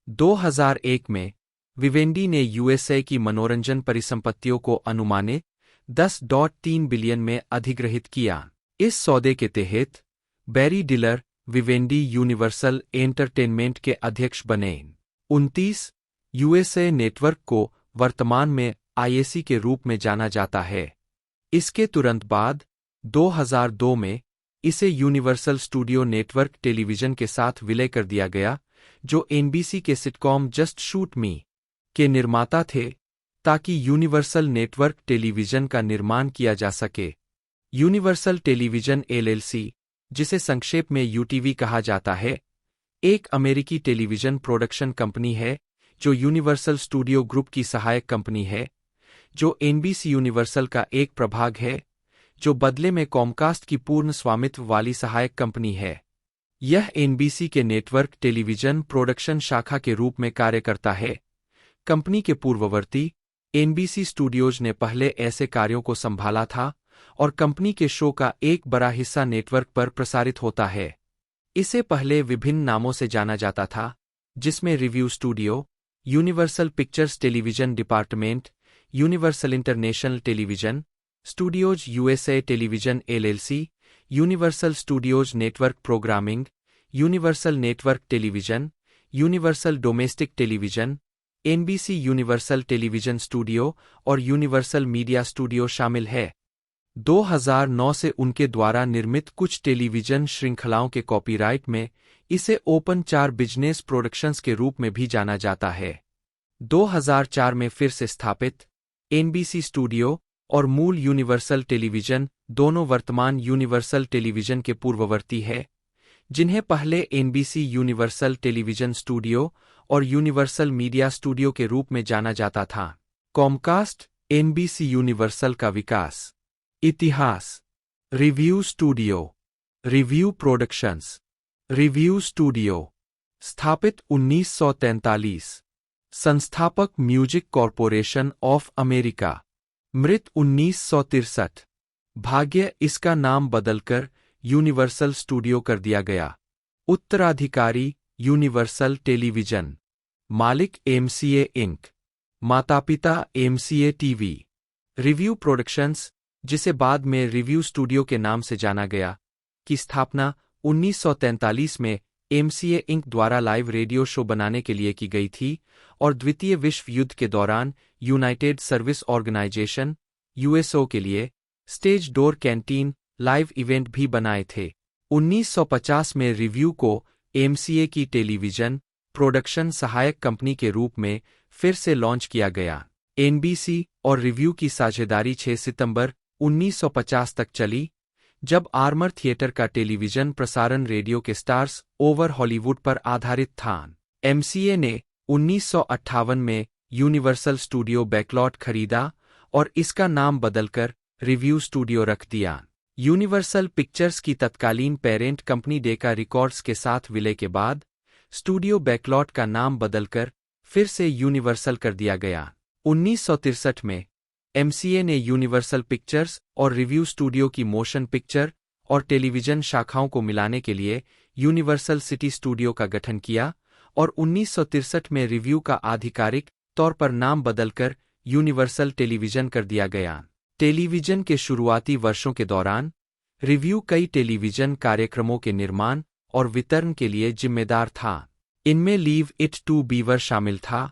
Speaker 2: 2001 में विवेंडी ने यूएसए की मनोरंजन परिसंपत्तियों को अनुमानित 10.3 बिलियन में अधिग्रहित किया। इस सौदे के तहत बैरी डिलर विवेंडी यूनिवर्सल एंटरटेनमेंट के अध्यक्ष बने। 29 यूएसए नेटवर्क को वर्तमान में आईएसी के रूप में जाना जाता है। इसके तुरंत बाद 2002 में इसे यूनिवर्सल स्टूडियो नेटवर्क टेलीविजन के साथ विलय कर दिया गया, जो एनबीसी के सिटकॉम जस्ट शूट मी के निर्माता थे, ताकि यूनिवर्सल नेटवर्क टेलीविजन का निर्माण किया जा सके। यूनिवर्सल टेलीविजन एलएलसी, जिसे संक्षेप में यूटीवी कहा जाता है, एक अमेरिकी टेलीविजन प्रोडक्शन कंपनी है जो यूनिवर्सल स्टूडियो ग्रुप की सहायक कंपनी है, जो एनबीसी यूनिवर्सल का एक प्रभाग है, जो बदले में कॉमकास्ट की पूर्ण स्वामित्व वाली सहायक कंपनी है। यह एनबीसी के नेटवर्क टेलीविजन प्रोडक्शन शाखा के रूप में कार्य करता है। कंपनी के पूर्ववर्ती एनबीसी स्टूडियोज ने पहले ऐसे कार्यों को संभाला था और कंपनी के शो का एक बड़ा हिस्सा नेटवर्क पर प्रसारित होता है। इसे पहले विभिन्न नामों से जाना जाता था, जिसमें review studio, universal pictures television department, universal international television studios USA television LLC, universal studios network programming, universal network television, universal domestic television, NBC universal television studio और यूनिवर्सल मीडिया स्टूडियो शामिल है। 2009 से उनके द्वारा निर्मित कुछ टेलीविजन श्रृंखलाओं के कॉपीराइट में इसे ओपन 4 बिजनेस प्रोडक्शंस के रूप में भी जाना जाता है। 2004 में फिर से स्थापित एनबीसी स्टूडियो और मूल यूनिवर्सल टेलीविजन दोनों वर्तमान यूनिवर्सल टेलीविजन के पूर्ववर्ती है, जिन्हें पहले एनबीसी यूनिवर्सल टेलीविजन स्टूडियो और यूनिवर्सल मीडिया स्टूडियो के रूप में जाना जाता था। कॉमकास्ट एनबीसी यूनिवर्सल का विकास। इतिहास। Review studio, review productions, review studio स्थापित 1943। संस्थापक म्यूजिक कॉर्पोरेशन ऑफ अमेरिका। मृत 1963। भाग्य इसका नाम बदलकर यूनिवर्सल स्टूडियो कर दिया गया। उत्तराधिकारी यूनिवर्सल टेलीविजन। मालिक एमसीए इंक। माता-पिता एमसीए टीवी। रिव्यू प्रोडक्शंस, जिसे बाद में रिव्यू स्टूडियो के नाम से जाना गया, की स्थापना 1943 में एमसीए इंक द्वारा लाइव रेडियो शो बनाने के लिए की गई थी और द्वितीय विश्व युद्ध के दौरान यूनाइटेड सर्विस ऑर्गेनाइजेशन यूएसओ के लिए stage door canteen live event भी बनाए थे। 1950 में रिव्यू को एमसीए की टेलीविजन प्रोडक्शन सहायक कंपनी के रूप में फिर से लॉन्च किया गया। एनबीसी और रिव्यू की साझेदारी 6 सितंबर 1950 तक चली, जब आर्मर थिएटर का टेलीविजन प्रसारण रेडियो के स्टार्स ओवर हॉलीवुड पर आधारित था। एमसीए ने 1958 में यूनिवर्सल स्टूडियो बैकलॉट खरीदा और इसका नाम बदलकर रिव्यू स्टूडियो रख दिया। यूनिवर्सल पिक्चर्स की तत्कालीन पेरेंट कंपनी डेका रिकॉर्ड्स के साथ विलय के बाद स्टूडियो बैकलॉट का नाम बदलकर फिर से यूनिवर्सल कर दिया गया। 1963 में एमसीए ने यूनिवर्सल पिक्चर्स और रिव्यू स्टूडियो की मोशन पिक्चर और टेलीविजन शाखाओं को मिलाने के लिए यूनिवर्सल सिटी स्टूडियो का गठन किया और 1963 में रिव्यू का आधिकारिक तौर पर नाम बदलकर यूनिवर्सल टेलीविजन कर दिया गया। टेलीविजन के शुरुआती वर्षों के दौरान रिव्यू कई टेलीविजन कार्यक्रमों के निर्माण और वितरण के लिए जिम्मेदार था। इनमें लीव इट टू बीवर शामिल था,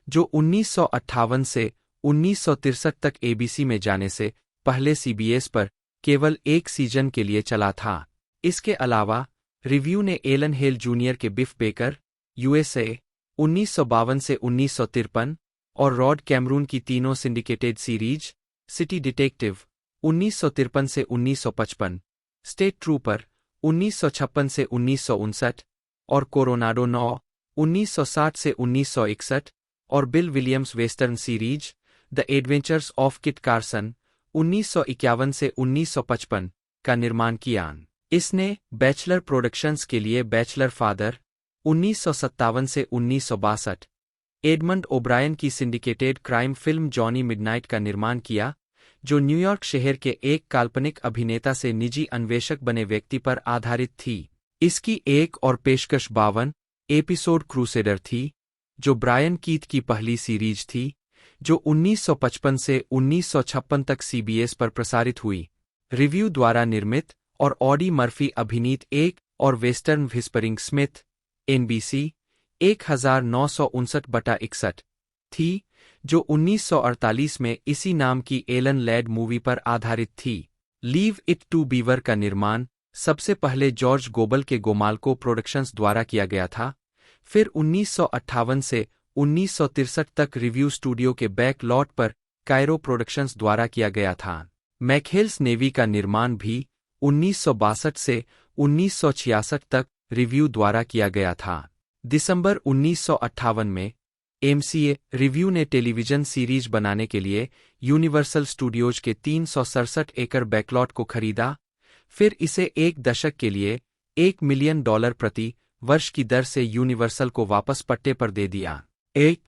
Speaker 2: जो 1958 से 1963 तक एबीसी में जाने से पहले सीबीएस पर केवल एक सीजन के लिए चला था। इसके अलावा रिव्यू ने एलन हेल जूनियर के बिफ बेकर यूएसए 1952 से 1953 और रॉड कैमरून की तीनों सिंडिकेटेड सीरीज सिटी डिटेक्टिव 1953 से 1955, स्टेट ट्रूपर 1956 से 1959 और कोरोनाडो 9 1960 से 1961 और bill Williams western series the adventures of kit Carson 1951 से 1955 का निर्माण किया। इसने बैचलर प्रोडक्शंस के लिए बैचलर फादर 1957 से 1962, एडमंड ओब्रायन की syndicated crime film Johnny midnight का निर्माण किया, जो न्यूयॉर्क शहर के एक काल्पनिक अभिनेता से निजी अन्वेषक बने व्यक्ति पर आधारित थी। इसकी एक और पेशकश 52 एपिसोड क्रूसेडर थी, जो ब्रायन कीथ की पहली सीरीज थी, जो 1955 से 1956 तक सीबीएस पर प्रसारित हुई। रिव्यू द्वारा निर्मित और ऑडी मर्फी अभिनीत एक और वेस्टर्न व्हिस्परिंग स्मिथ, एनबीसी 1959/61 थी, जो 1948 में इसी नाम की एलन लैड मूवी पर आधारित थी। लीव इट टू बीवर का निर्माण सबसे पहले जॉर्ज गोबल के गोमाल्को प्रोडक्शंस द्वारा किया गया था, फिर 1958 से 1963 तक रिव्यू स्टूडियो के बैक लॉट पर कायरो प्रोडक्शंस द्वारा किया गया था। मैकहेल्स नेवी का निर्माण भी 1962 से 1966 तक रिव्यू द्वारा किया गया था। दिसंबर 1958 में एमसीए रिव्यू ने टेलीविजन सीरीज बनाने के लिए यूनिवर्सल स्टूडियोज के 367 एकड़ बैकलॉट को खरीदा, फिर इसे एक दशक के लिए $1 मिलियन प्रति वर्ष की दर से यूनिवर्सल को वापस पट्टे पर दे दिया। एक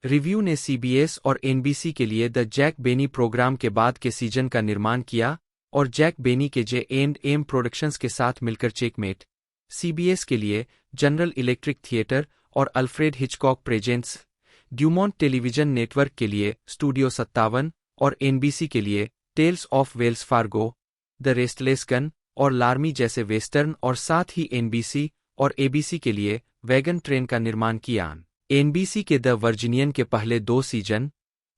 Speaker 2: रिव्यू ने सीबीएस और एनबीसी के लिए द जैक बेनी प्रोग्राम के बाद के सीजन का निर्माण किया और जैक बेनी के J&M प्रोडक्शंस के साथ मिलकर चेकमेट, सीबीएस के लिए जनरल इलेक्ट्रिक थिएटर और Alfred Hitchcock presents, DuMont television network के लिए स्टूडियो 57 और एनबीसी के लिए tales of Wells Fargo, the restless gun और लार्मी जैसे वेस्टर्न, और साथ ही एनबीसी और एबीसी के लिए वैगन ट्रेन का निर्माण किया। एनबीसी के द वर्जिनियन के पहले 2 सीजन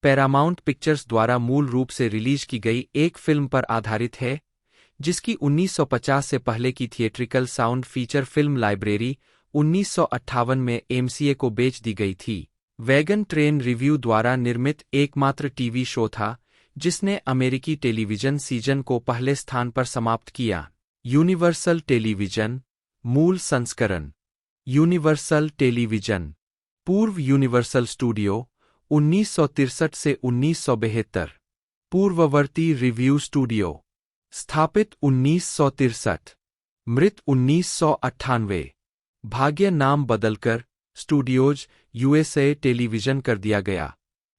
Speaker 2: पैरामाउंट पिक्चर्स द्वारा मूल रूप से रिलीज की गई एक फिल्म पर आधारित है, जिसकी 1950 से पहले की theatrical sound feature film library 1958 में एमसीए को बेच दी गई थी। वैगन ट्रेन रिव्यू द्वारा निर्मित एकमात्र टीवी शो था जिसने अमेरिकी टेलीविजन सीजन को पहले स्थान पर समाप्त किया। यूनिवर्सल टेलीविजन मूल संस्करण। यूनिवर्सल टेलीविजन पूर्व यूनिवर्सल स्टूडियो 1963 से 1972। पूर्ववर्ती रिव्यू स्टूडियो स्थापित 1963, मृत 1998। भाग्य नाम बदलकर स्टूडियोज यूएसए टेलीविजन कर दिया गया।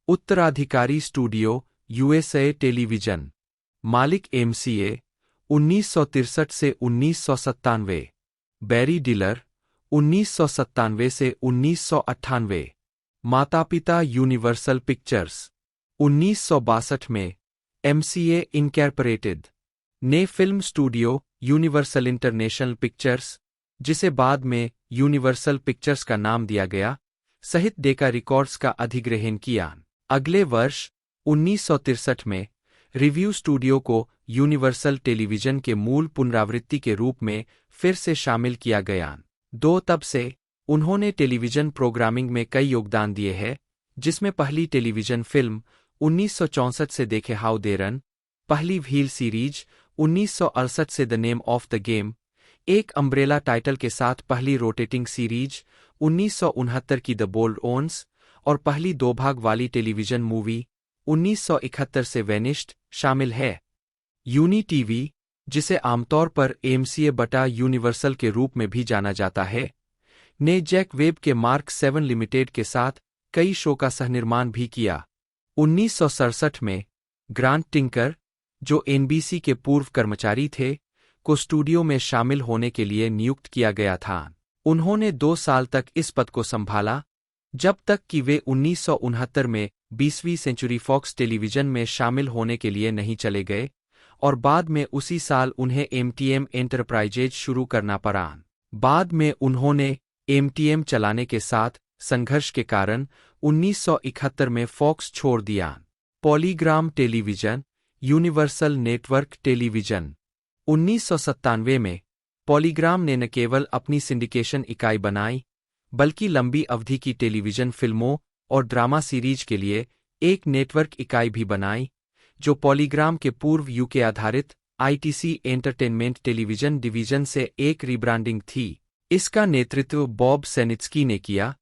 Speaker 2: उत्तराधिकारी स्टूडियो यूएसए टेलीविजन। मालिक एमसीए 1963 से 1997। बैरी डिलर 1997 से 1998। माता-पिता यूनिवर्सल पिक्चर्स। 1962 में एमसीए इनकॉर्पोरेटेड ने film studio universal international pictures, जिसे बाद में यूनिवर्सल पिक्चर्स का नाम दिया गया, सहित डेका रिकॉर्ड्स का अधिग्रहण किया। अगले वर्ष 1963 में रिव्यू स्टूडियो को यूनिवर्सल टेलीविजन के मूल पुनरावृत्ति के रूप में फिर से शामिल किया गया। तब से उन्होंने टेलीविजन प्रोग्रामिंग में कई योगदान दिए हैं, जिसमें पहली टेलीविजन फिल्म 1964 से देखे हाउ दे रन, पहली व्हील सीरीज 1968 से the name of the game, एक अम्ब्रेला टाइटल के साथ पहली रोटेटिंग सीरीज 1969 की द बोल्ड ओन्स, और पहली 2 भाग वाली टेलीविजन मूवी 1971 से वेनिश्ड शामिल है। यूनी टीवी, जिसे आमतौर पर एमसीए बटा यूनिवर्सल के रूप में भी जाना जाता है, ने जैक वेब के मार्क 7 लिमिटेड के साथ कई शो का सहनिर्माण भी किया। 1967 में ग्रांट टिंकर, जो एनबीसी के पूर्व कर्मचारी थे, को स्टूडियो में शामिल होने के लिए नियुक्त किया गया था। उन्होंने 2 साल तक इस पद को संभाला, जब तक कि वे 1969 में 20वीं सेंचुरी फॉक्स टेलीविजन में शामिल होने के लिए नहीं चले गए, और बाद में उसी साल उन्हें एमटीएम एंटरप्राइजेज शुरू करना पड़ा। बाद में उन्होंने एमटीएम चलाने के साथ संघर्ष के कारण 1971 में फॉक्स छोड़ दिया। पॉलीग्राम टेलीविजन यूनिवर्सल नेटवर्क टेलीविजन। 1997 में पॉलीग्राम ने न केवल अपनी सिंडिकेशन इकाई बनाई, बल्कि लंबी अवधि की टेलीविजन फिल्मों और ड्रामा सीरीज के लिए एक नेटवर्क इकाई भी बनाई, जो पॉलीग्राम के पूर्व यूके आधारित आईटीसी एंटरटेनमेंट टेलीविजन डिवीजन से एक रीब्रांडिंग थी। इसका नेतृत्व बॉब सेनित्स्की ने किया,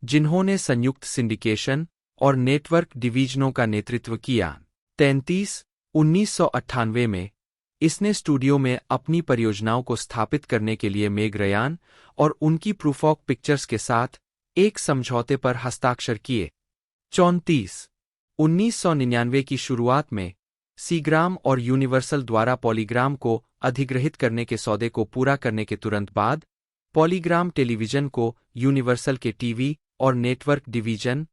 Speaker 2: जिन्होंने संयुक्त सिंडिकेशन और नेटवर्क डिवीजनों का नेतृत्व किया। 1998 में इसने स्टूडियो में अपनी परियोजनाओं को स्थापित करने के लिए मेग रयान और उनकी प्रूफॉक पिक्चर्स के साथ एक समझौते पर हस्ताक्षर किए। 1999 की शुरुआत में सीग्राम और यूनिवर्सल द्वारा पॉलीग्राम को अधिग्रहित करने के सौदे को पूरा करने के तुरंत बाद पॉलीग्राम टेलीविजन को यूनिवर्सल के टीवी और नेटवर्क डिवीजन,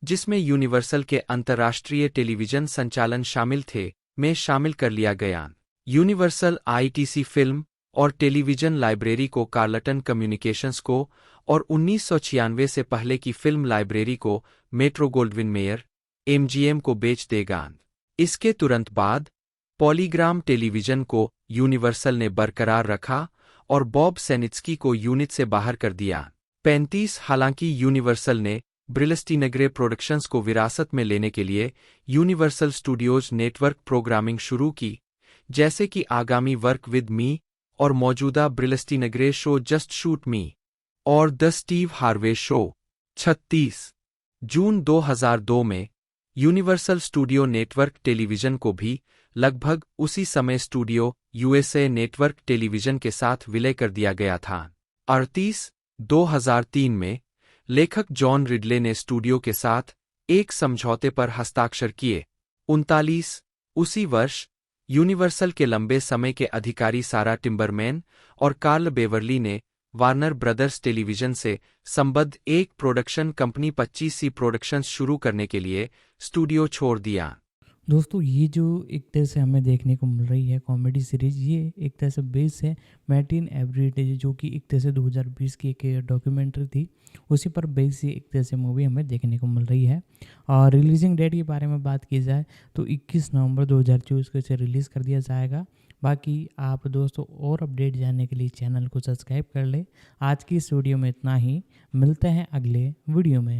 Speaker 2: जिसमें यूनिवर्सल के अंतर्राष्ट्रीय टेलीविजन संचालन शामिल थे, में शामिल कर लिया गया। यूनिवर्सल आईटीसी फिल्म और टेलीविजन लाइब्रेरी को कार्लटन कम्युनिकेशंस को और 1996 से पहले की फिल्म लाइब्रेरी को मेट्रो गोल्डविन मेयर एमजीएम को बेच देगा। इसके तुरंत बाद पॉलीग्राम टेलीविजन को यूनिवर्सल ने बरकरार रखा और बॉब सेनित्स्की को यूनिट से बाहर कर दिया। 35 हालांकि यूनिवर्सल ने ब्रिलस्टीनग्रे प्रोडक्शंस को विरासत में लेने के लिए यूनिवर्सल स्टूडियोज नेटवर्क प्रोग्रामिंग शुरू की, जैसे कि आगामी वर्क विद मी और मौजूदा ब्रिलस्टीनग्रे शो जस्ट शूट मी और द स्टीव हार्वे शो। 36 जून 2002 में यूनिवर्सल स्टूडियो नेटवर्क टेलीविजन को भी लगभग उसी समय स्टूडियो यूएसए नेटवर्क टेलीविजन के साथ विलय कर दिया गया था। 38 2003 में लेखक जॉन रिडले ने स्टूडियो के साथ एक समझौते पर हस्ताक्षर किए। 39 उसी वर्ष यूनिवर्सल के लंबे समय के अधिकारी सारा टिम्बरमैन और कार्ल बेवरली ने वार्नर ब्रदर्स टेलीविजन से संबद्ध एक प्रोडक्शन कंपनी 25C प्रोडक्शंस शुरू करने के लिए स्टूडियो छोड़ दिया।
Speaker 1: दोस्तों ये जो एक तरह से हमें देखने को मिल रही है कॉमेडी सीरीज, ये एक तरह से बेस है मैटिन एवरीडे, जो कि एक तरह से 2020 की एक डॉक्यूमेंट्री थी, उसी पर बेस ये एक तरह से मूवी हमें देखने को मिल रही है। और रिलीजिंग डेट के बारे में बात की जाए तो 21 नवंबर 2024 को इसे रिलीज़ कर दिया जाएगा। बाकी आप दोस्तों और अपडेट जानने के लिए चैनल को सब्सक्राइब कर ले। आज की इस वीडियो में इतना ही, मिलते हैं अगले वीडियो में।